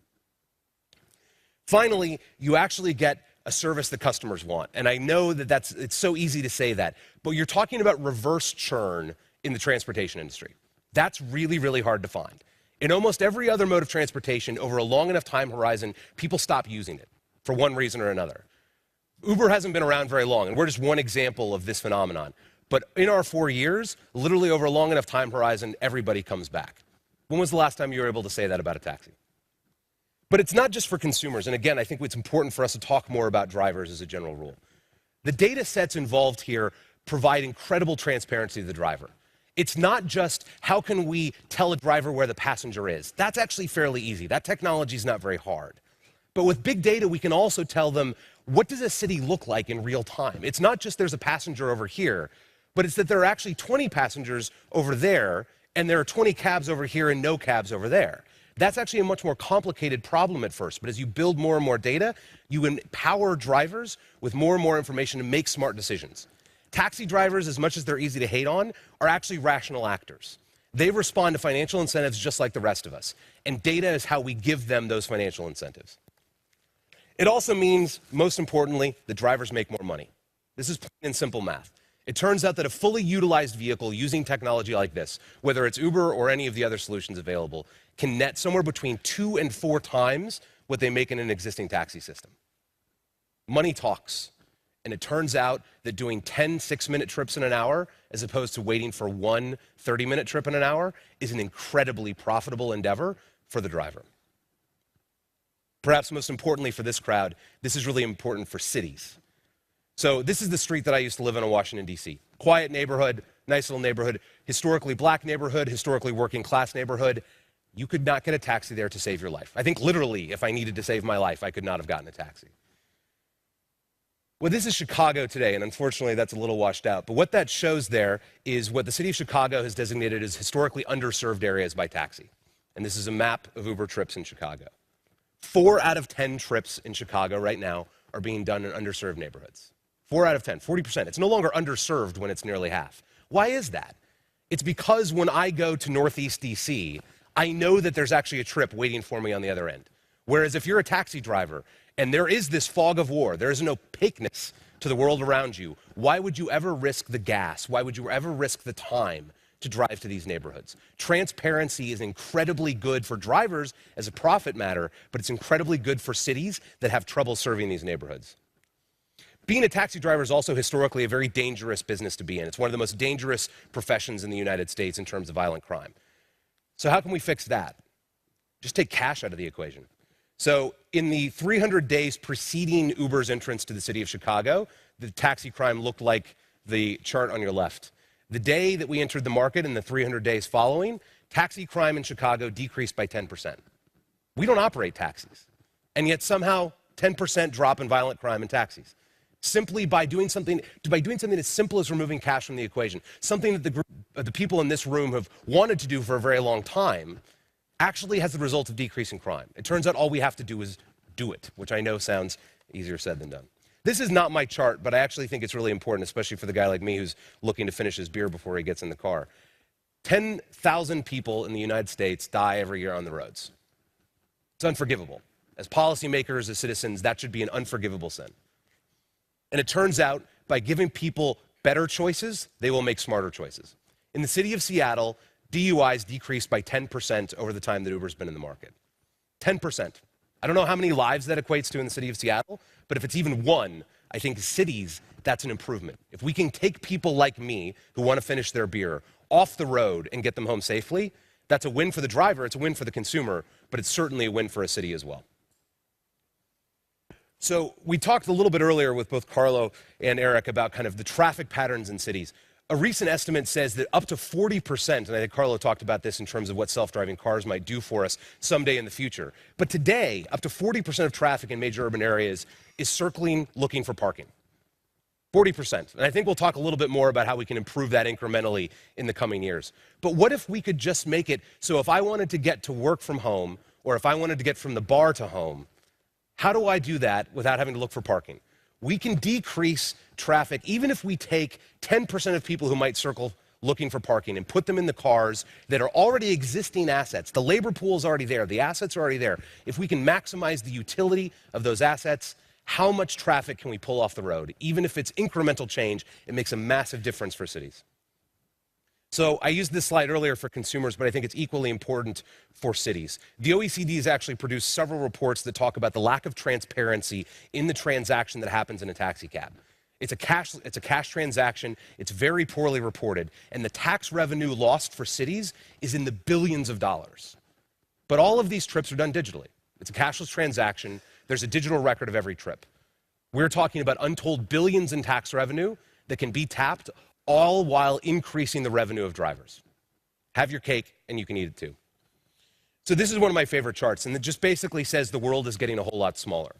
S8: Finally, you actually get a service that customers want. And I know that it's so easy to say that, but you're talking about reverse churn in the transportation industry. That's really, really hard to find. In almost every other mode of transportation, over a long enough time horizon, people stop using it for one reason or another. Uber hasn't been around very long, and we're just one example of this phenomenon. But in our 4 years, literally over a long enough time horizon, everybody comes back. When was the last time you were able to say that about a taxi? But it's not just for consumers, and again, I think it's important for us to talk more about drivers as a general rule. The data sets involved here provide incredible transparency to the driver. It's not just how can we tell a driver where the passenger is. That's actually fairly easy. That technology is not very hard. But with big data, we can also tell them, what does a city look like in real time? It's not just there's a passenger over here, but it's that there are actually 20 passengers over there, and there are 20 cabs over here and no cabs over there. That's actually a much more complicated problem at first, but as you build more and more data, you empower drivers with more and more information to make smart decisions. Taxi drivers, as much as they're easy to hate on, are actually rational actors. They respond to financial incentives just like the rest of us, and data is how we give them those financial incentives. It also means, most importantly, that drivers make more money. This is plain and simple math. It turns out that a fully utilized vehicle using technology like this, whether it's Uber or any of the other solutions available, can net somewhere between 2 and 4 times what they make in an existing taxi system. Money talks. And it turns out that doing 10 6-minute trips in an hour, as opposed to waiting for one 30-minute trip in an hour, is an incredibly profitable endeavor for the driver. Perhaps most importantly for this crowd, this is really important for cities. So this is the street that I used to live in Washington, D.C. Quiet neighborhood, nice little neighborhood, historically black neighborhood, historically working class neighborhood. You could not get a taxi there to save your life. I think literally, if I needed to save my life, I could not have gotten a taxi. Well, this is Chicago today, and unfortunately that's a little washed out. But what that shows there is what the city of Chicago has designated as historically underserved areas by taxi. And this is a map of Uber trips in Chicago. 4 out of 10 trips in Chicago right now are being done in underserved neighborhoods. 4 out of 10, 40%. It's no longer underserved when it's nearly half. Why is that? It's because when I go to Northeast DC, I know that there's actually a trip waiting for me on the other end. Whereas if you're a taxi driver and there is this fog of war, there is an opaqueness to the world around you, why would you ever risk the gas? Why would you ever risk the time to drive to these neighborhoods? Transparency is incredibly good for drivers as a profit matter, but it's incredibly good for cities that have trouble serving these neighborhoods. Being a taxi driver is also historically a very dangerous business to be in. It's one of the most dangerous professions in the United States in terms of violent crime. So how can we fix that? Just take cash out of the equation. So in the 300 days preceding Uber's entrance to the city of Chicago, the taxi crime looked like the chart on your left. The day that we entered the market in the 300 days following, taxi crime in Chicago decreased by 10%. We don't operate taxis, and yet somehow 10% drop in violent crime in taxis. Simply by doing something as simple as removing cash from the equation, something that the people in this room have wanted to do for a very long time, actually has the result of decreasing crime. It turns out all we have to do is do it, which I know sounds easier said than done. This is not my chart, but I actually think it's really important, especially for the guy like me who's looking to finish his beer before he gets in the car. 10,000 people in the United States die every year on the roads. It's unforgivable. As policymakers, as citizens, that should be an unforgivable sin. And it turns out, by giving people better choices, they will make smarter choices. In the city of Seattle, DUIs decreased by 10% over the time that Uber's been in the market. 10%. I don't know how many lives that equates to in the city of Seattle, but if it's even one, I think cities, that's an improvement. If we can take people like me who want to finish their beer off the road and get them home safely, that's a win for the driver, it's a win for the consumer, but it's certainly a win for a city as well. So we talked a little bit earlier with both Carlo and Eric about kind of the traffic patterns in cities. A recent estimate says that up to 40%, and I think Carlo talked about this in terms of what self-driving cars might do for us someday in the future. But today, up to 40% of traffic in major urban areas is circling looking for parking. 40%. And I think we'll talk a little bit more about how we can improve that incrementally in the coming years. But what if we could just make it so if I wanted to get to work from home, or if I wanted to get from the bar to home, how do I do that without having to look for parking? We can decrease traffic even if we take 10% of people who might circle looking for parking and put them in the cars that are already existing assets. The labor pool is already there. The assets are already there. If we can maximize the utility of those assets, how much traffic can we pull off the road? Even if it's incremental change, it makes a massive difference for cities. So I used this slide earlier for consumers, but I think it's equally important for cities. The OECD has actually produced several reports that talk about the lack of transparency in the transaction that happens in a taxi cab. It's a cash transaction, it's very poorly reported, and the tax revenue lost for cities is in the billions of dollars. But all of these trips are done digitally. It's a cashless transaction, there's a digital record of every trip. We're talking about untold billions in tax revenue that can be tapped, all while increasing the revenue of drivers. Have your cake, and you can eat it too. So this is one of my favorite charts, and it just basically says the world is getting a whole lot smaller.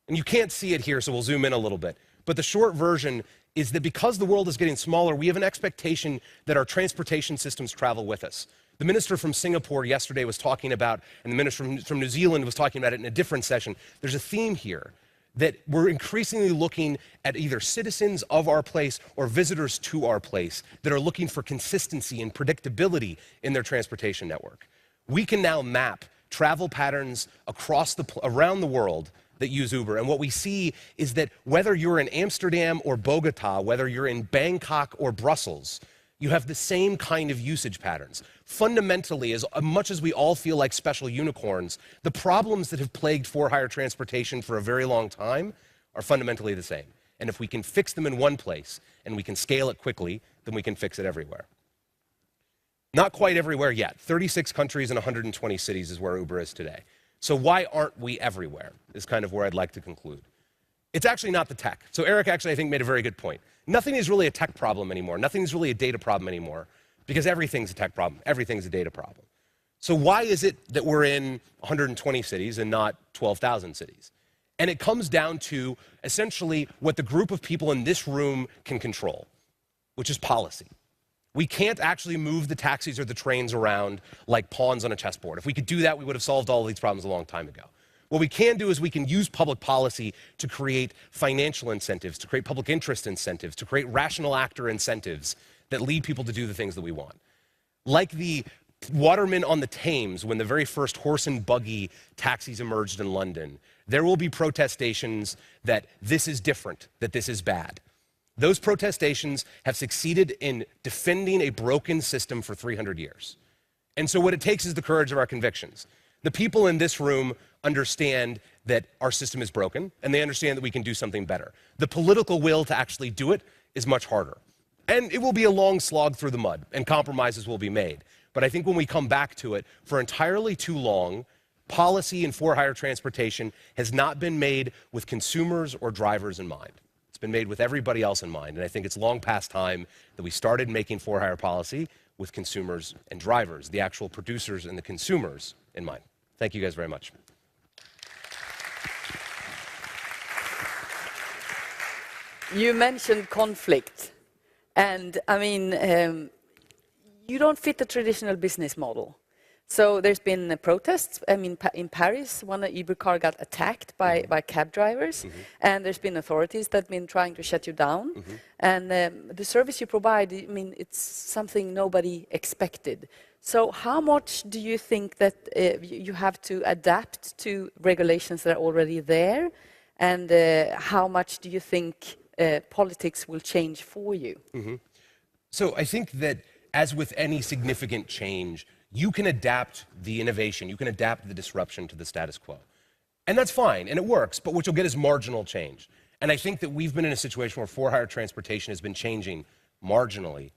S8: And you can't see it here, so we'll zoom in a little bit. But the short version is that because the world is getting smaller, we have an expectation that our transportation systems travel with us. The minister from Singapore yesterday was talking about, and the minister from New Zealand was talking about it in a different session. There's a theme here that we're increasingly looking at either citizens of our place or visitors to our place that are looking for consistency and predictability in their transportation network. We can now map travel patterns around the world that use Uber, and what we see is that whether you're in Amsterdam or Bogota, whether you're in Bangkok or Brussels, you have the same kind of usage patterns. Fundamentally, as much as we all feel like special unicorns, the problems that have plagued for-hire transportation for a very long time are fundamentally the same. And if we can fix them in one place and we can scale it quickly, then we can fix it everywhere. Not quite everywhere yet. 36 countries and 120 cities is where Uber is today. So why aren't we everywhere is kind of where I'd like to conclude. It's actually not the tech. So Eric actually, I think, made a very good point. Nothing is really a tech problem anymore. Nothing is really a data problem anymore because everything's a tech problem. Everything's a data problem. So why is it that we're in 120 cities and not 12,000 cities? And it comes down to essentially what the group of people in this room can control, which is policy. We can't actually move the taxis or the trains around like pawns on a chessboard. If we could do that, we would have solved all of these problems a long time ago. What we can do is we can use public policy to create financial incentives, to create public interest incentives, to create rational actor incentives that lead people to do the things that we want. Like the watermen on the Thames when the very first horse and buggy taxis emerged in London, there will be protestations that this is different, that this is bad. Those protestations have succeeded in defending a broken system for 300 years. And so what it takes is the courage of our convictions. The people in this room understand that our system is broken, and they understand that we can do something better. The political will to actually do it is much harder. And it will be a long slog through the mud, and compromises will be made. But I think when we come back to it, for entirely too long, policy in for-hire transportation has not been made with consumers or drivers in mind. It's been made with everybody else in mind. And I think it's long past time that we started making for-hire policy with consumers and drivers, the actual producers and the consumers in mind. Thank you guys very much.
S1: You mentioned conflict, and I mean, you don't fit the traditional business model. So there's been protests. I mean, in Paris, one Uber car got attacked by cab drivers, and there's been authorities that have been trying to shut you down. And the service you provide, I mean, it's something nobody expected. So how much do you think that you have to adapt to regulations that are already there? And how much do you think politics will change for you?
S8: So I think that as with any significant change, you can adapt the innovation, you can adapt the disruption to the status quo. And that's fine, and it works, but what you'll get is marginal change. And I think that we've been in a situation where for-hire transportation has been changing marginally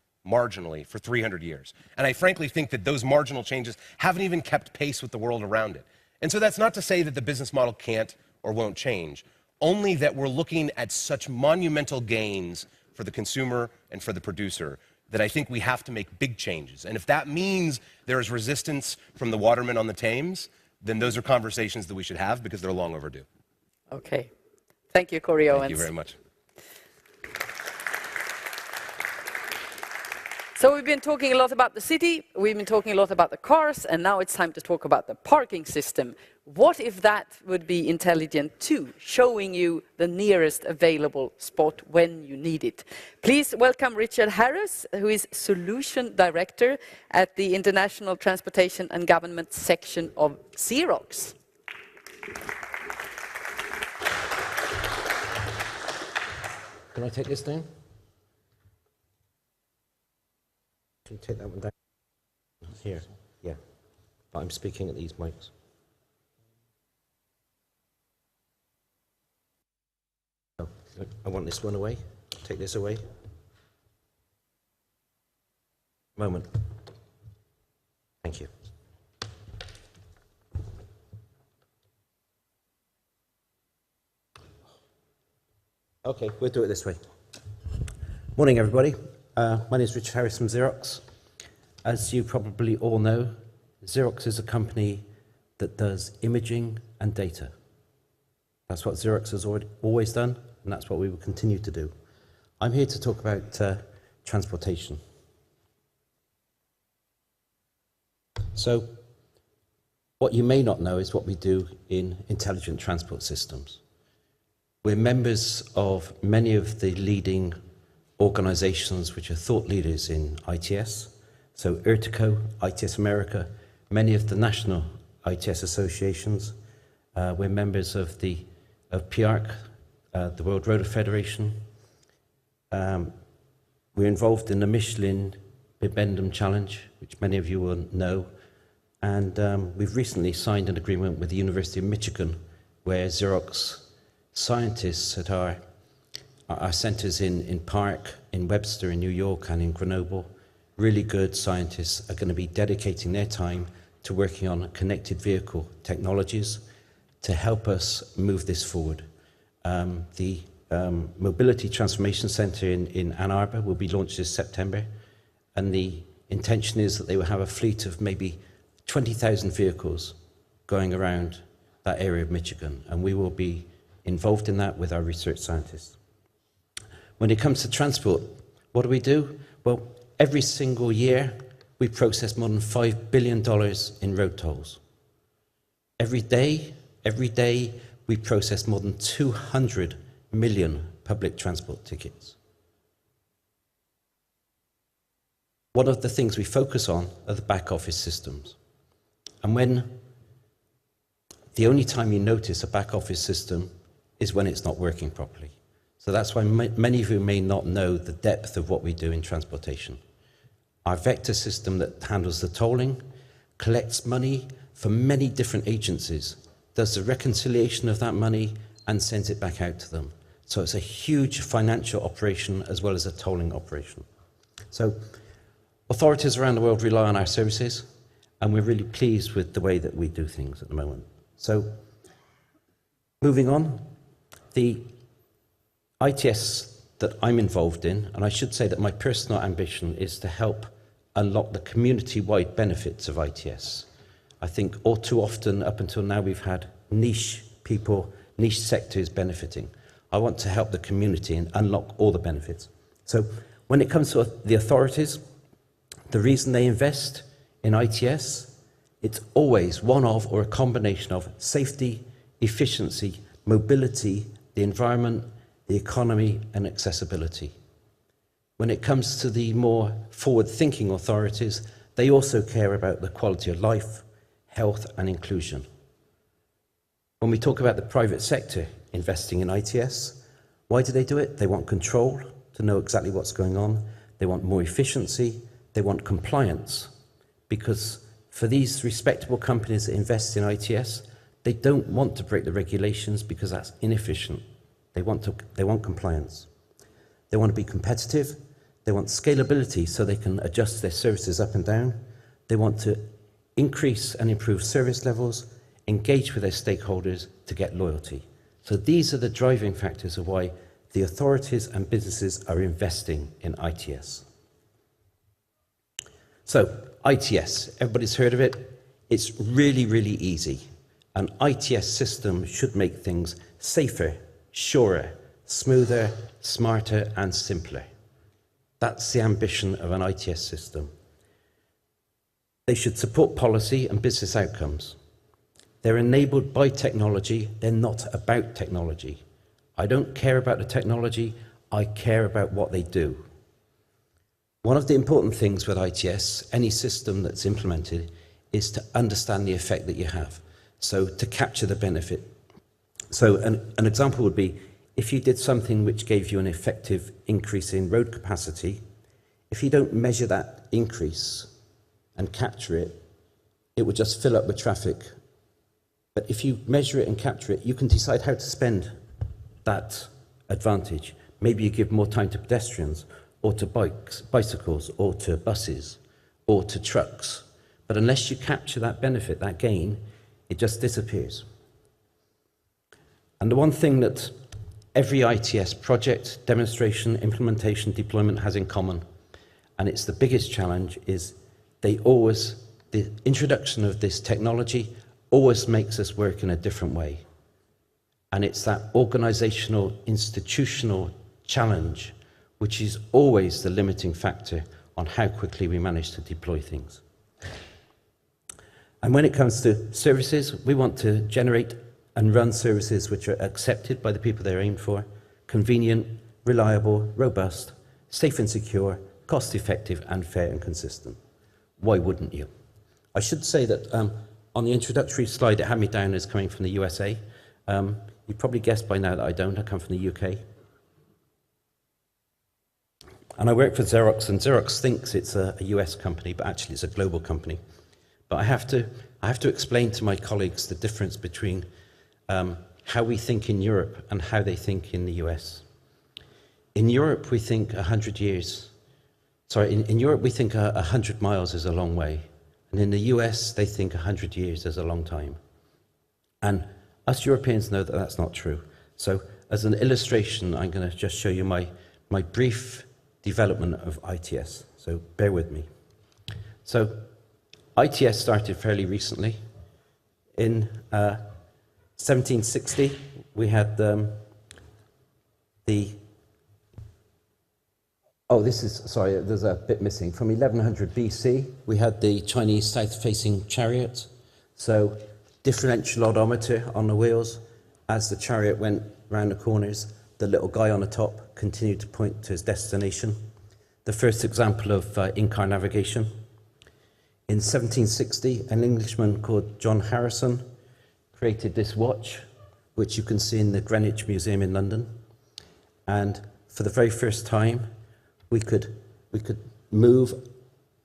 S8: for 300 years. And I frankly think that those marginal changes haven't even kept pace with the world around it. And so that's not to say that the business model can't or won't change, only that we're looking at such monumental gains for the consumer and for the producer that I think we have to make big changes. And if that means there is resistance from the watermen on the Thames, then those are conversations that we should have because they're long overdue.
S1: Okay. Thank you, Corey Owens.
S8: Thank you very much.
S1: So we've been talking a lot about the city, we've been talking a lot about the cars, and now it's time to talk about the parking system. What if that would be intelligent too, showing you the nearest available spot when you need it? Please welcome Richard Harris, who is Solution Director at the International Transportation and Government section of Xerox.
S9: Can I take this down? Can you take that one down? Here, yeah. But I'm speaking at these mics. Oh, I want this one away. Take this away. Moment. Thank you. Okay, we'll do it this way. Morning, everybody. My name is Richard Harris from Xerox. As you probably all know, Xerox is a company that does imaging and data. That's what Xerox has always done, and that's what we will continue to do. I'm here to talk about transportation. So, what you may not know is what we do in intelligent transport systems. We're members of many of the leading organizations which are thought leaders in ITS. So IRTICO, ITS America, many of the national ITS associations. We're members of PIARC, the World Road Federation. We're involved in the Michelin Bibendum Challenge, which many of you will know. And we've recently signed an agreement with the University of Michigan, where Xerox scientists at our centers in Park, in Webster, in New York, and in Grenoble, really good scientists are going to be dedicating their time to working on connected vehicle technologies to help us move this forward. The Mobility Transformation Center in Ann Arbor will be launched this September, and the intention is that they will have a fleet of maybe 20,000 vehicles going around that area of Michigan, and we will be involved in that with our research scientists. When it comes to transport, what do? Well, every single year, we process more than $5 billion in road tolls. Every day, we process more than 200 million public transport tickets. one of the things we focus on are the back office systems. And when the only time you notice a back office system is when it's not working properly. So that's why many of you may not know the depth of what we do in transportation. Our vector system that handles the tolling, collects money from many different agencies, does the reconciliation of that money and sends it back out to them. So it's a huge financial operation as well as a tolling operation. So authorities around the world rely on our services, and we're really pleased with the way that we do things at the moment. So moving on, the ITS that I'm involved in, and I should say that my personal ambition is to help unlock the community-wide benefits of ITS. I think all too often, up until now, we've had niche people, niche sectors benefiting. I want to help the community and unlock all the benefits. So when it comes to the authorities, the reason they invest in ITS, it's always one of or a combination of safety, efficiency, mobility, the environment, the economy, and accessibility. When it comes to the more forward-thinking authorities, they also care about the quality of life, health, and inclusion. When we talk about the private sector investing in ITS, why do they do it? They want control, to know exactly what's going on. They want more efficiency. They want compliance. Because for these respectable companies that invest in ITS, they don't want to break the regulations because that's inefficient. They want compliance. They want to be competitive. They want scalability so they can adjust their services up and down. They want to increase and improve service levels, engage with their stakeholders to get loyalty. So these are the driving factors of why the authorities and businesses are investing in ITS. So ITS, everybody's heard of it. It's really, really easy. An ITS system should make things safer, surer, smoother, smarter, and simpler. That's the ambition of an ITS system. They should support policy and business outcomes. They're enabled by technology. They're not about technology. I don't care about the technology. I care about what they do. One of the important things with ITS, any system that's implemented, is to understand the effect that you have. So to capture the benefit. So an example would be, if you did something which gave you an effective increase in road capacity, if you don't measure that increase and capture it, it would just fill up with traffic. But if you measure it and capture it, you can decide how to spend that advantage. Maybe you give more time to pedestrians, or to bicycles, or to buses, or to trucks. But unless you capture that benefit, that gain, it just disappears. And the one thing that every ITS project, demonstration, implementation, deployment has in common, and it's the biggest challenge, is the introduction of this technology always makes us work in a different way. And it's that organizational, institutional challenge which is always the limiting factor on how quickly we manage to deploy things. And when it comes to services, we want to generate and run services which are accepted by the people they're aimed for, convenient, reliable, robust, safe and secure, cost-effective, and fair and consistent. Why wouldn't you? I should say that on the introductory slide, it had me down as coming from the USA. You probably guessed by now that I don't. I come from the UK. And I work for Xerox, and Xerox thinks it's a US company, but actually it's a global company. But I have to explain to my colleagues the difference between how we think in Europe and how they think in the US. In Europe, we think 100 years. Sorry, in Europe, we think 100 miles is a long way. And in the US, they think 100 years is a long time. And us Europeans know that that's not true. So as an illustration, I'm going to just show you my brief development of ITS. So bear with me. So ITS started fairly recently. In 1760, we had there's a bit missing. From 1100 BC, we had the Chinese south-facing chariot. So differential odometer on the wheels. As the chariot went round the corners, the little guy on the top continued to point to his destination. the first example of in-car navigation. In 1760, an Englishman called John Harrison created this watch, which you can see in the Greenwich Museum in London. And for the very first time, we could move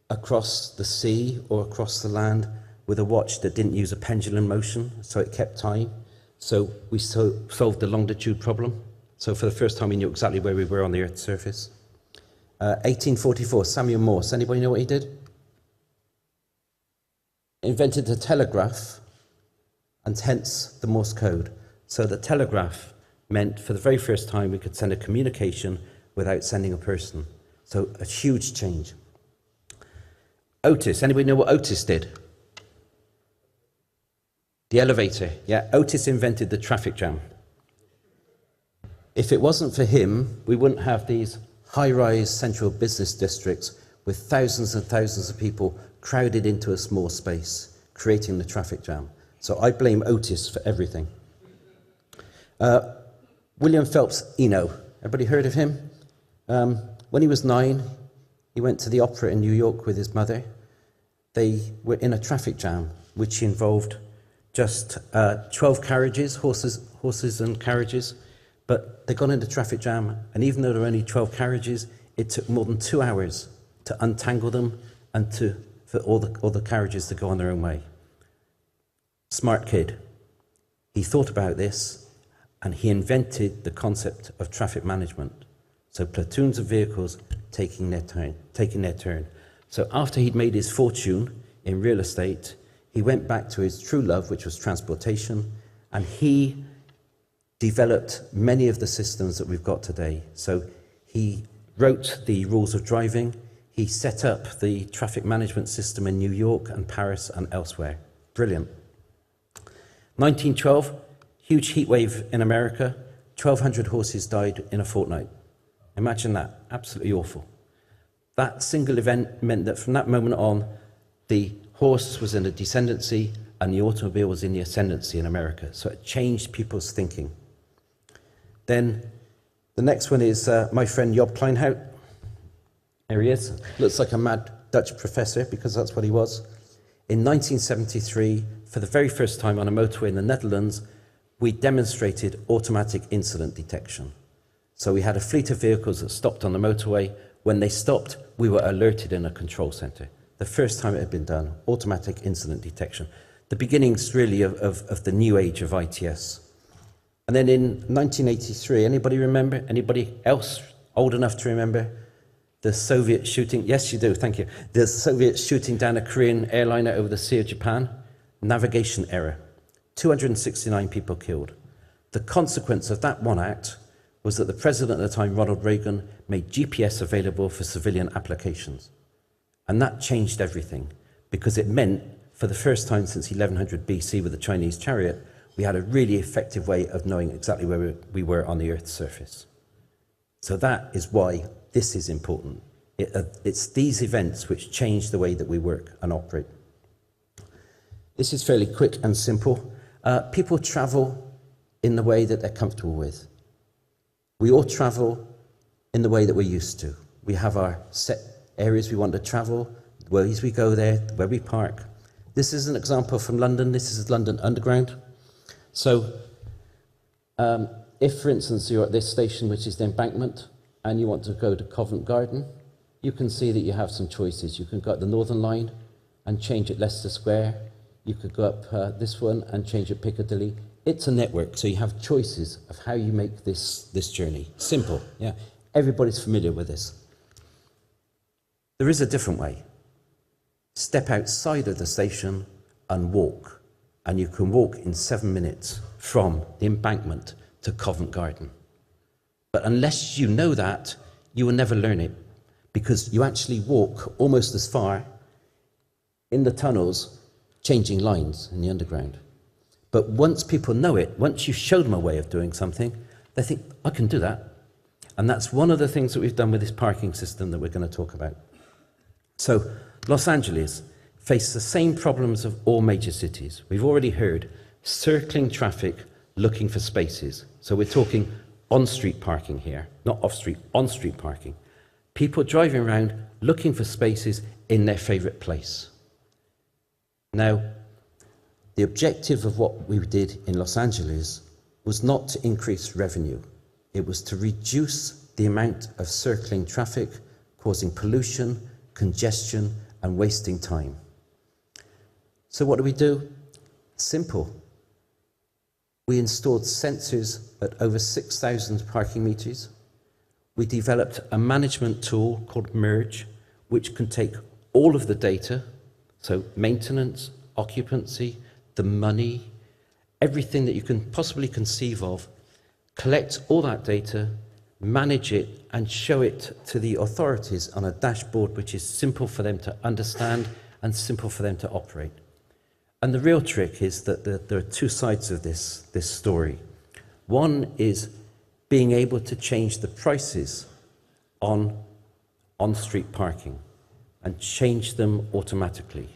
S9: across the sea or across the land with a watch that didn't use a pendulum motion, so it kept time. So we solved the longitude problem. So for the first time, we knew exactly where we were on the Earth's surface. 1844, Samuel Morse. Anybody know what he did? Invented the telegraph, and hence the Morse code. So the telegraph meant for the very first time we could send a communication without sending a person. So a huge change. Otis, anybody know what Otis did? The elevator. Yeah, Otis invented the traffic jam. If it wasn't for him, we wouldn't have these high-rise central business districts with thousands and thousands of people crowded into a small space, creating the traffic jam. So I blame Otis for everything. William Phelps Eno. Everybody heard of him? When he was 9, he went to the opera in New York with his mother. They were in a traffic jam, which involved just 12 carriages, horses and carriages. But they got into traffic jam, and even though there were only 12 carriages, it took more than 2 hours to untangle them and for all the carriages to go on their own way. Smart kid. He thought about this, and he invented the concept of traffic management. So platoons of vehicles taking their turn. So after he'd made his fortune in real estate, he went back to his true love, which was transportation, and he developed many of the systems that we've got today. So he wrote the rules of driving. He set up the traffic management system in New York and Paris and elsewhere. Brilliant. 1912, huge heat wave in America. 1,200 horses died in a fortnight. Imagine that. Absolutely awful. That single event meant that from that moment on, the horse was in the descendancy and the automobile was in the ascendancy in America. So it changed people's thinking. Then the next one is my friend Job Kleinhout. There he is. Looks like a mad Dutch professor, because that's what he was. In 1973, for the very first time on a motorway in the Netherlands, we demonstrated automatic incident detection. So we had a fleet of vehicles that stopped on the motorway. When they stopped, we were alerted in a control center. The first time it had been done, automatic incident detection. The beginnings really of the new age of ITS. And then in 1983, anybody remember? Anybody else old enough to remember the Soviet shooting? Yes, you do, thank you. The Soviet shooting down a Korean airliner over the Sea of Japan. Navigation error. 269 people killed. The consequence of that one act was that the president at the time, Ronald Reagan, made GPS available for civilian applications. And that changed everything, because it meant, for the first time since 1100 BC with the Chinese chariot, we had a really effective way of knowing exactly where we were on the Earth's surface. So that is why this is important. It's these events which change the way that we work and operate. This is fairly quick and simple. People travel in the way that they're comfortable with. We all travel in the way that we're used to. We have our set areas we want to travel, the ways we go there, where we park. This is an example from London. This is London Underground. So if, for instance, you're at this station, which is the Embankment, and you want to go to Covent Garden, you can see that you have some choices. You can go up the Northern Line and change at Leicester Square. You could go up this one and change at Piccadilly. It's a network, so you have choices of how you make this journey. Simple, yeah. Everybody's familiar with this. There is a different way. Step outside of the station and walk. And you can walk in 7 minutes from the Embankment to Covent Garden. But unless you know that, you will never learn it, because you actually walk almost as far in the tunnels, changing lines in the underground. But once people know it, once you show them a way of doing something, they think, I can do that. And that's one of the things that we've done with this parking system that we're going to talk about. So Los Angeles face the same problems of all major cities. We've already heard circling traffic, looking for spaces. So we're talking on-street parking here, not off-street, on-street parking. People driving around looking for spaces in their favourite place. Now, the objective of what we did in Los Angeles was not to increase revenue. It was to reduce the amount of circling traffic, causing pollution, congestion, and wasting time. So what do? Simple. We installed sensors at over 6,000 parking meters. We developed a management tool called Merge, which can take all of the data, so maintenance, occupancy, the money, everything that you can possibly conceive of, collect all that data, manage it, and show it to the authorities on a dashboard which is simple for them to understand and simple for them to operate. And the real trick is that there are two sides of this story. One is being able to change the prices on on-street parking and change them automatically.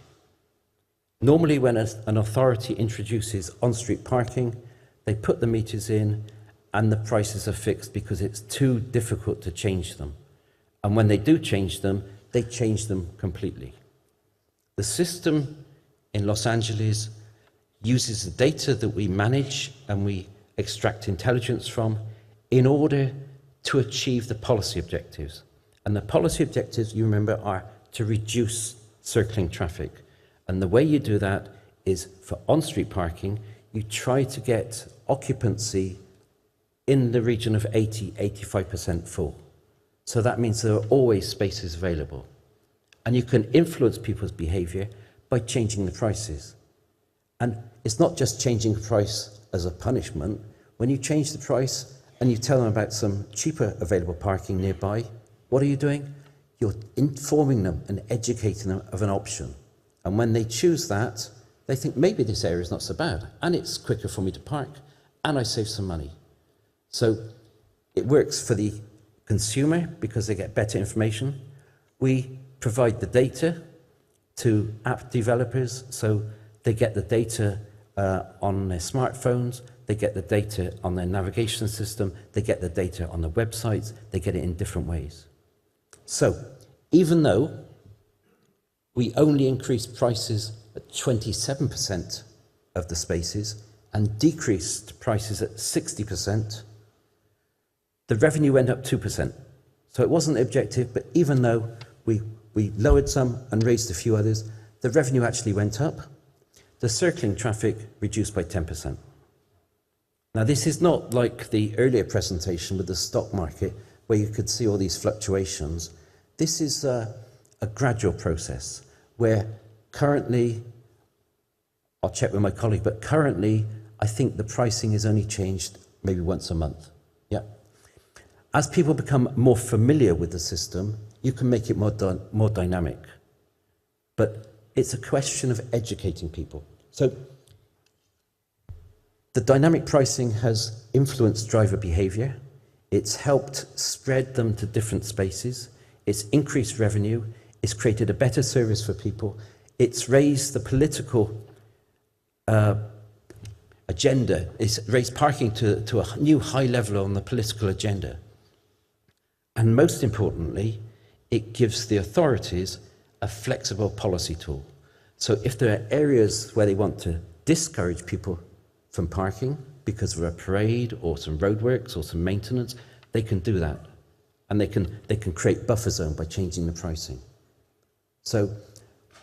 S9: Normally when an authority introduces on-street parking, they put the meters in and the prices are fixed because it's too difficult to change them. And when they do change them, they change them completely. The system in Los Angeles uses the data that we manage and we extract intelligence from in order to achieve the policy objectives. And the policy objectives, you remember, are to reduce circling traffic. And the way you do that is for on-street parking, you try to get occupancy in the region of 85% full. So that means there are always spaces available. And you can influence people's behavior by changing the prices. And it's not just changing the price as a punishment. When you change the price and you tell them about some cheaper available parking nearby, what are you doing? You're informing them and educating them of an option. And when they choose that, they think maybe this area is not so bad, and it's quicker for me to park, and I save some money. So it works for the consumer because they get better information. We provide the data to app developers, so they get the data on their smartphones, they get the data on their navigation system, they get the data on the websites, they get it in different ways. So even though we only increased prices at 27% of the spaces and decreased prices at 60%, the revenue went up 2%. So it wasn't the objective, but even though we lowered some and raised a few others, the revenue actually went up. The circling traffic reduced by 10%. Now, this is not like the earlier presentation with the stock market where you could see all these fluctuations. This is a gradual process where currently, I'll check with my colleague, but currently I think the pricing is only changed maybe once a month. Yeah. As people become more familiar with the system, you can make it more dynamic. But it's a question of educating people. So the dynamic pricing has influenced driver behavior. It's helped spread them to different spaces. It's increased revenue. It's created a better service for people. It's raised the political agenda. It's raised parking to a new high level on the political agenda. And most importantly, it gives the authorities a flexible policy tool. So if there are areas where they want to discourage people from parking because of a parade or some roadworks or some maintenance, they can do that. And they can create buffer zone by changing the pricing. So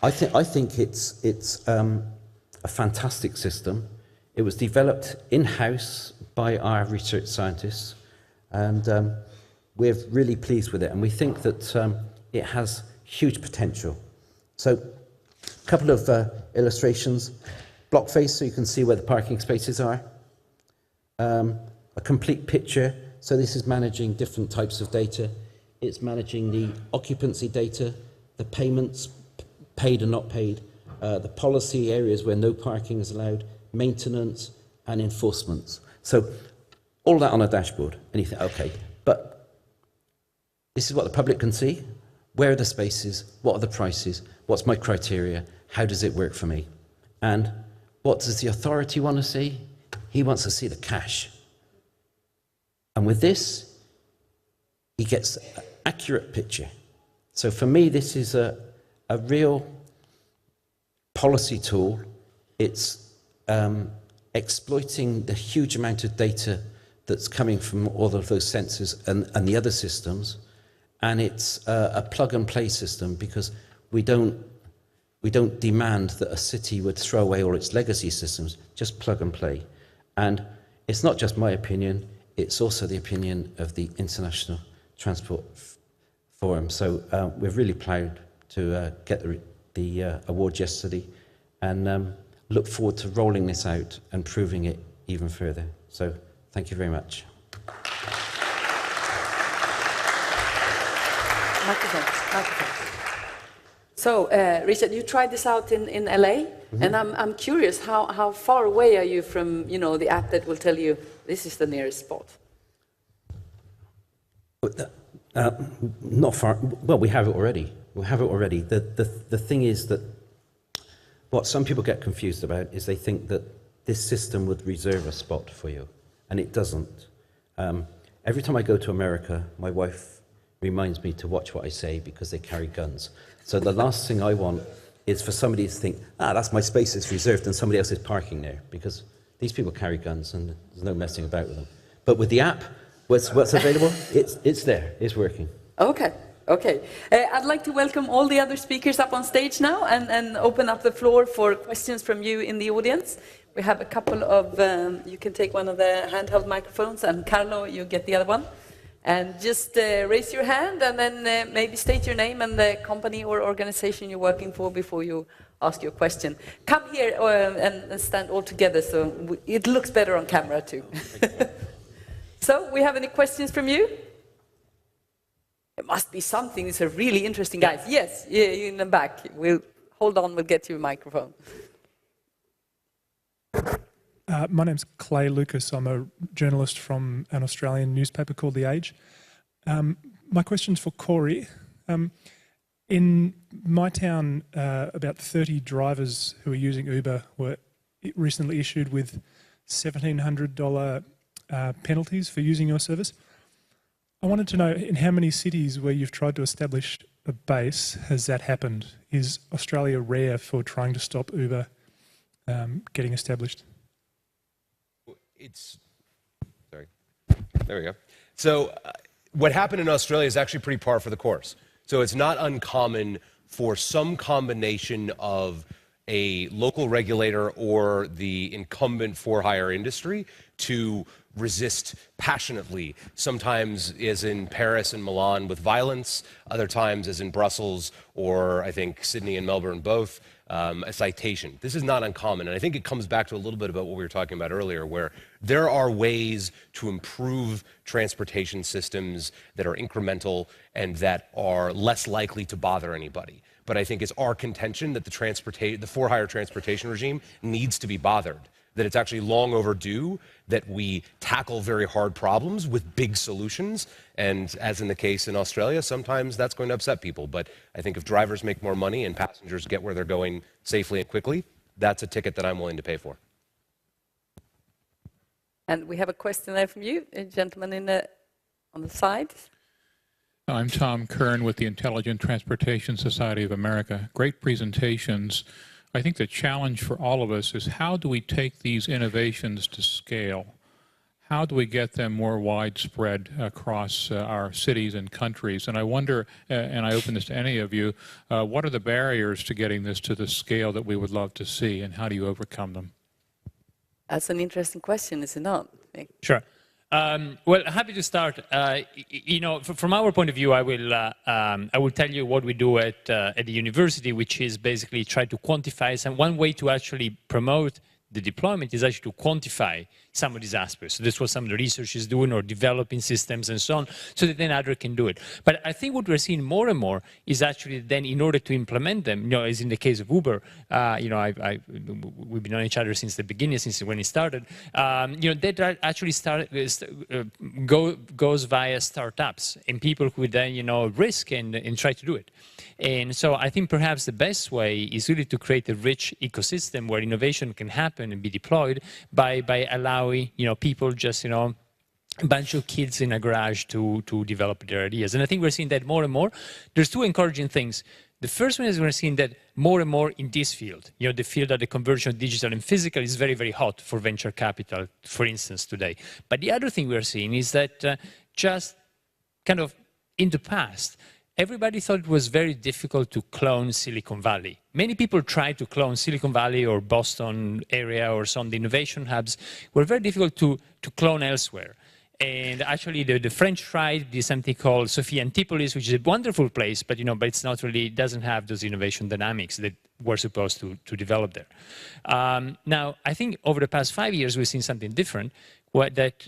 S9: I think it's a fantastic system. It was developed in-house by our research scientists, and we're really pleased with it, and we think that it has huge potential. So a couple of illustrations. Block face, so you can see where the parking spaces are. A complete picture, so this is managing different types of data. It's managing the occupancy data, the payments, paid and not paid, the policy areas where no parking is allowed, maintenance and enforcements. So all that on a dashboard, and you think, okay, but this is what the public can see. Where are the spaces? What are the prices? What's my criteria? How does it work for me? And what does the authority want to see? He wants to see the cash. And with this, he gets accurate picture. So for me, this is a real policy tool. It's exploiting the huge amount of data that's coming from all of those sensors and the other systems. And it's a plug-and-play system, because we don't demand that a city would throw away all its legacy systems, just plug and play. And it's not just my opinion, it's also the opinion of the International Transport Forum. So we're really proud to get the award yesterday, and look forward to rolling this out and proving it even further. So thank you very much.
S1: Microphone. So, Richard, you tried this out in LA, and I'm curious, how far away are you from, the app that will tell you this is the nearest spot?
S9: Not far. Well, we have it already. We have it already. The thing is that what some people get confused about is they think that this system would reserve a spot for you, and it doesn't. Every time I go to America, my wife reminds me to watch what I say, because they carry guns. So the last thing I want is for somebody to think, that's my space, it's reserved, and somebody else is parking there, because these people carry guns and there's no messing about with them. But with the app, what's available, it's there, it's working.
S1: Okay. I'd like to welcome all the other speakers up on stage now, and open up the floor for questions from you in the audience. We have a couple of, you can take one of the handheld microphones, and Carlo, you get the other one. And just raise your hand, and then maybe state your name and the company or organization you're working for before you ask your question. Come here and stand all together, so it looks better on camera too. So, we have any questions from you? It must be something. It's a really interesting, guys. Yes, you in the back. Hold on, we'll get you a microphone.
S10: My name's Clay Lucas. I'm a journalist from an Australian newspaper called The Age. My question's for Corey. In my town, about 30 drivers who are using Uber were recently issued with $1,700 penalties for using your service. I wanted to know, in how many cities where you've tried to establish a base has that happened? Is Australia rare for trying to stop Uber getting established?
S8: Sorry. There we go. So what happened in Australia is actually pretty par for the course. So it's not uncommon for some combination of a local regulator or the incumbent for-hire industry to resist passionately, sometimes as in Paris and Milan with violence, other times as in Brussels or I think Sydney and Melbourne both, a citation. This is not uncommon, and I think it comes back to a little bit about what we were talking about earlier, where there are ways to improve transportation systems that are incremental and that are less likely to bother anybody. But I think it's our contention that the for-hire transportation regime needs to be bothered, that it's actually long overdue that we tackle very hard problems with big solutions. And as in the case in Australia, sometimes that's going to upset people. But I think if drivers make more money and passengers get where they're going safely and quickly, that's a ticket that I'm willing to pay for.
S1: And we have a question there from you, a gentleman on the side.
S11: I'm Tom Kern with the Intelligent Transportation Society of America. Great presentations. I think the challenge for all of us is, how do we take these innovations to scale? How do we get them more widespread across our cities and countries? And I wonder, and I open this to any of you, what are the barriers to getting this to the scale that we would love to see, and how do you overcome them?
S1: That's an interesting question, is it not?
S2: Sure. Well, happy to start. From our point of view, I will tell you what we do at the university, which is basically try to quantify one way to actually promote the deployment is actually to quantify some of these aspects. So this is what some of the research is doing, or developing systems and so on, so that then others can do it. But I think what we're seeing more and more is actually then, in order to implement them, as in the case of Uber, we've been on each other since the beginning, since when it started. That actually goes via startups and people who then risk and try to do it. And so I think perhaps the best way is really to create a rich ecosystem where innovation can happen and be deployed by allowing people just a bunch of kids in a garage to develop their ideas. And I think we're seeing that more and more. There's two encouraging things. The first one is we're seeing that more and more in this field. You know, the field of the conversion of digital and physical is very, very hot for venture capital, for instance, today. But the other thing we're seeing is that just kind of in the past, everybody thought it was very difficult to clone Silicon Valley. Many people tried to clone Silicon Valley or Boston area or some of the innovation hubs. Were very difficult to clone elsewhere. And actually, the French tried, did something called Sophia Antipolis, which is a wonderful place, but but it's not really, it doesn't have those innovation dynamics that we're supposed to develop there. Now, I think over the past 5 years, we've seen something different, that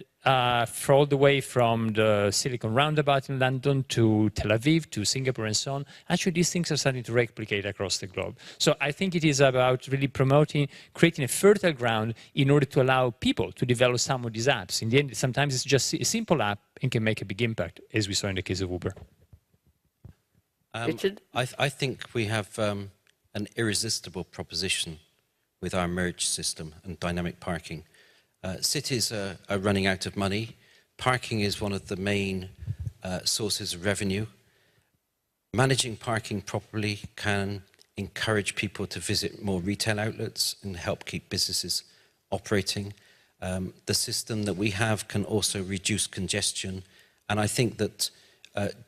S2: for all the way from the Silicon Roundabout in London to Tel Aviv to Singapore and so on, actually these things are starting to replicate across the globe. So I think it is about really promoting, creating a fertile ground in order to allow people to develop some of these apps. In the end, sometimes it's just a simple app and can make a big impact, as we saw in the case of Uber.
S1: Richard?
S9: I think we have an irresistible proposition with our merge system and dynamic parking. Cities are running out of money. Parking is one of the main sources of revenue. Managing parking properly can encourage people to visit more retail outlets and help keep businesses operating. The system that we have can also reduce congestion. And I think that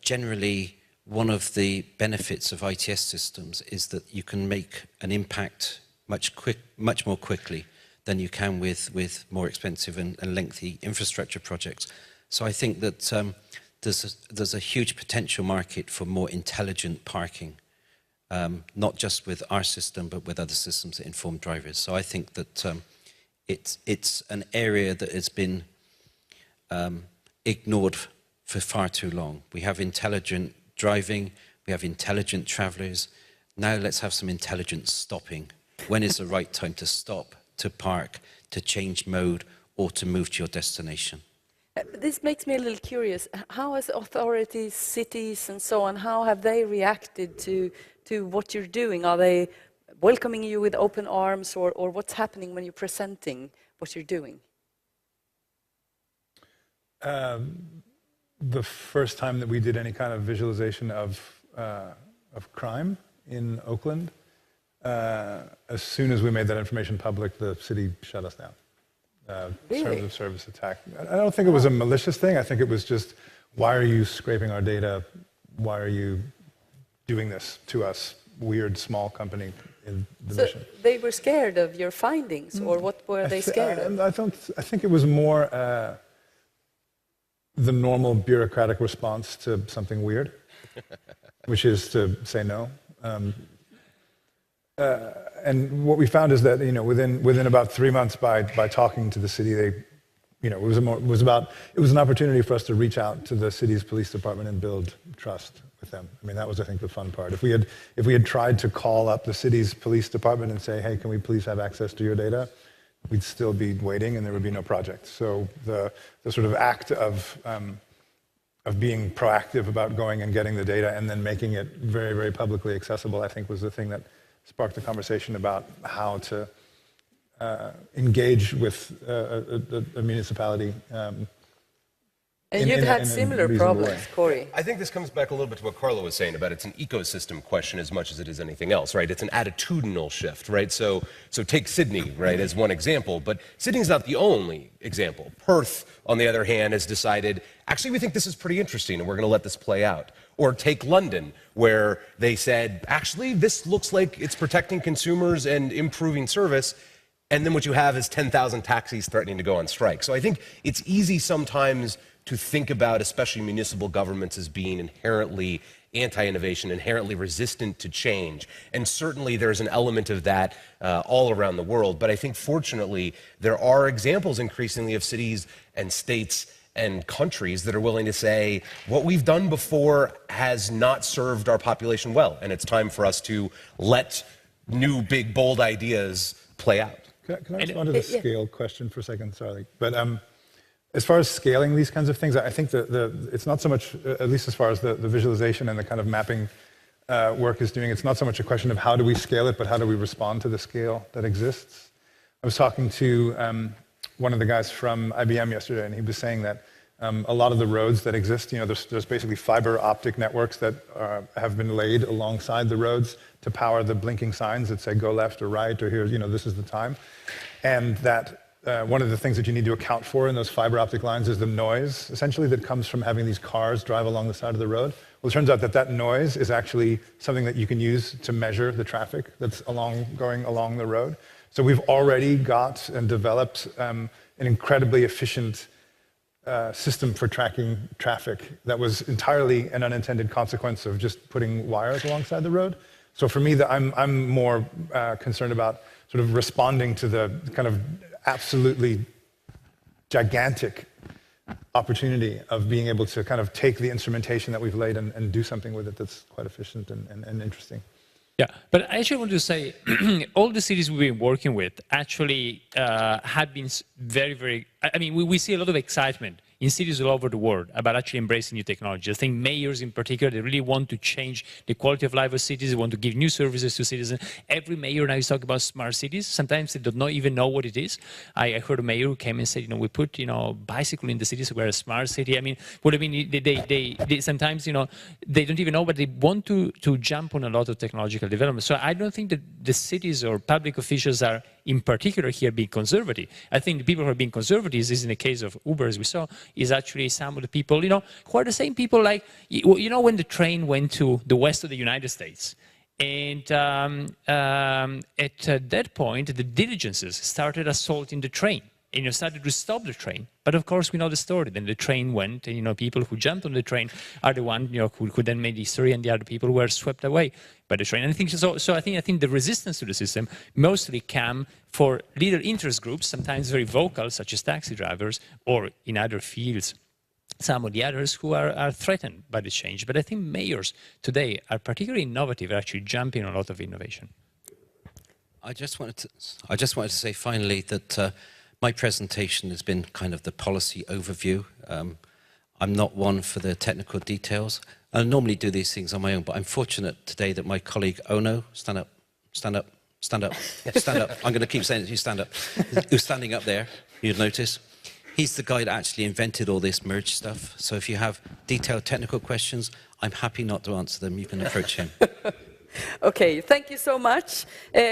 S9: generally one of the benefits of ITS systems is that you can make an impact much more quickly than you can with more expensive and lengthy infrastructure projects. So I think that there's a huge potential market for more intelligent parking, not just with our system, but with other systems that inform drivers. So I think that it's an area that has been ignored for far too long. We have intelligent driving, we have intelligent travelers. Now let's have some intelligent stopping. When is the right time to stop, to park, to change mode, or to move to your destination?
S1: This makes me a little curious. How has authorities, cities, and so on, how have they reacted to what you're doing? Are they welcoming you with open arms, or what's happening when you're presenting what you're doing?
S7: The first time that we did any kind of visualization of crime in Oakland, as soon as we made that information public, the city shut us down.
S1: Really?
S7: Terms of service attack. I don't think it was a malicious thing. I think it was just, why are you scraping our data? Why are you doing this to us, weird small company in the mission?
S1: They were scared of your findings, or what were they scared of?
S7: I think it was more the normal bureaucratic response to something weird, which is to say no. And what we found is that within about 3 months, by talking to the city, it was an opportunity for us to reach out to the city's police department and build trust with them. I mean, that was, I think, the fun part. If we had tried to call up the city's police department and say, hey, can we please have access to your data, we'd still be waiting and there would be no project. So the sort of act of being proactive about going and getting the data and then making it very, very publicly accessible, I think was the thing that sparked the conversation about how to engage with a municipality.
S1: And you've had similar problems, Corey.
S8: I think this comes back a little bit to what Carlo was saying about it's an ecosystem question as much as it is anything else, right? It's an attitudinal shift, right? So take Sydney, right, as one example, but Sydney's not the only example. Perth, on the other hand, has decided, actually, we think this is pretty interesting and we're going to let this play out. Or take London, where they said, actually, this looks like it's protecting consumers and improving service. And then what you have is 10,000 taxis threatening to go on strike. So I think it's easy sometimes to think about, especially municipal governments, as being inherently anti-innovation, inherently resistant to change. And certainly there's an element of that all around the world. But I think fortunately, there are examples increasingly of cities and states and countries that are willing to say, what we've done before has not served our population well, and it's time for us to let new, big, bold ideas play out.
S7: Can I respond to the scale question for a second? Sorry. But as far as scaling these kinds of things, I think it's not so much, at least as far as the visualization and the kind of mapping work is doing, it's not so much a question of how do we scale it, but how do we respond to the scale that exists. I was talking to one of the guys from IBM yesterday, and he was saying that A lot of the roads that exist, there's basically fiber optic networks that have been laid alongside the roads to power the blinking signs that say go left or right, or here, this is the time. And that one of the things that you need to account for in those fiber optic lines is the noise, essentially, that comes from having these cars drive along the side of the road. Well, it turns out that that noise is actually something that you can use to measure the traffic that's going along the road. So we've already got and developed an incredibly efficient system for tracking traffic that was entirely an unintended consequence of just putting wires alongside the road. So for me, I'm more concerned about sort of responding to the kind of absolutely gigantic opportunity of being able to kind of take the instrumentation that we've laid and do something with it that's quite efficient and interesting.
S2: Yeah, but I actually want to say, all the cities we've been working with actually have been very, very, I mean, we see a lot of excitement in cities all over the world about actually embracing new technology. I think mayors in particular, they really want to change the quality of life of cities. They want to give new services to citizens. Every mayor now is talking about smart cities. Sometimes they don't even know what it is. I heard a mayor who came and said, we put, bicycle in the cities, so we're a smart city. I mean, they sometimes, they don't even know, but they want to jump on a lot of technological development. So I don't think that the cities or public officials are in particular here being conservative. I think the people who are being conservative, is in the case of Uber, as we saw, is actually some of the people, who are the same people like, when the train went to the west of the United States. And at that point, the diligences started assaulting the train. And started to stop the train. But of course, we know the story. Then the train went, and people who jumped on the train are the ones who then made history, and the other people were swept away by the train. And I think so. I think the resistance to the system mostly came for leader interest groups, sometimes very vocal, such as taxi drivers, or in other fields, some of the others who are threatened by the change. But I think mayors today are particularly innovative, actually jumping on a lot of innovation.
S9: I just wanted to say finally that. My presentation has been kind of the policy overview. I'm not one for the technical details. I normally do these things on my own, but I'm fortunate today that my colleague Ono, stand up, stand up, stand up, stand up. I'm going to keep saying it, you stand up. Who's standing up there, you'll notice. He's the guy that actually invented all this merge stuff. So if you have detailed technical questions, I'm happy not to answer them. You can approach him.
S1: Okay, thank you so much.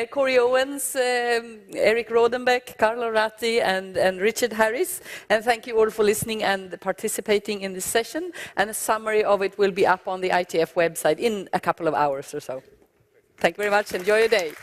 S1: Corey Owens, Eric Rodenbeck, Carlo Ratti, and Richard Harris. And thank you all for listening and participating in this session. And a summary of it will be up on the ITF website in a couple of hours or so. Thank you very much. Enjoy your day.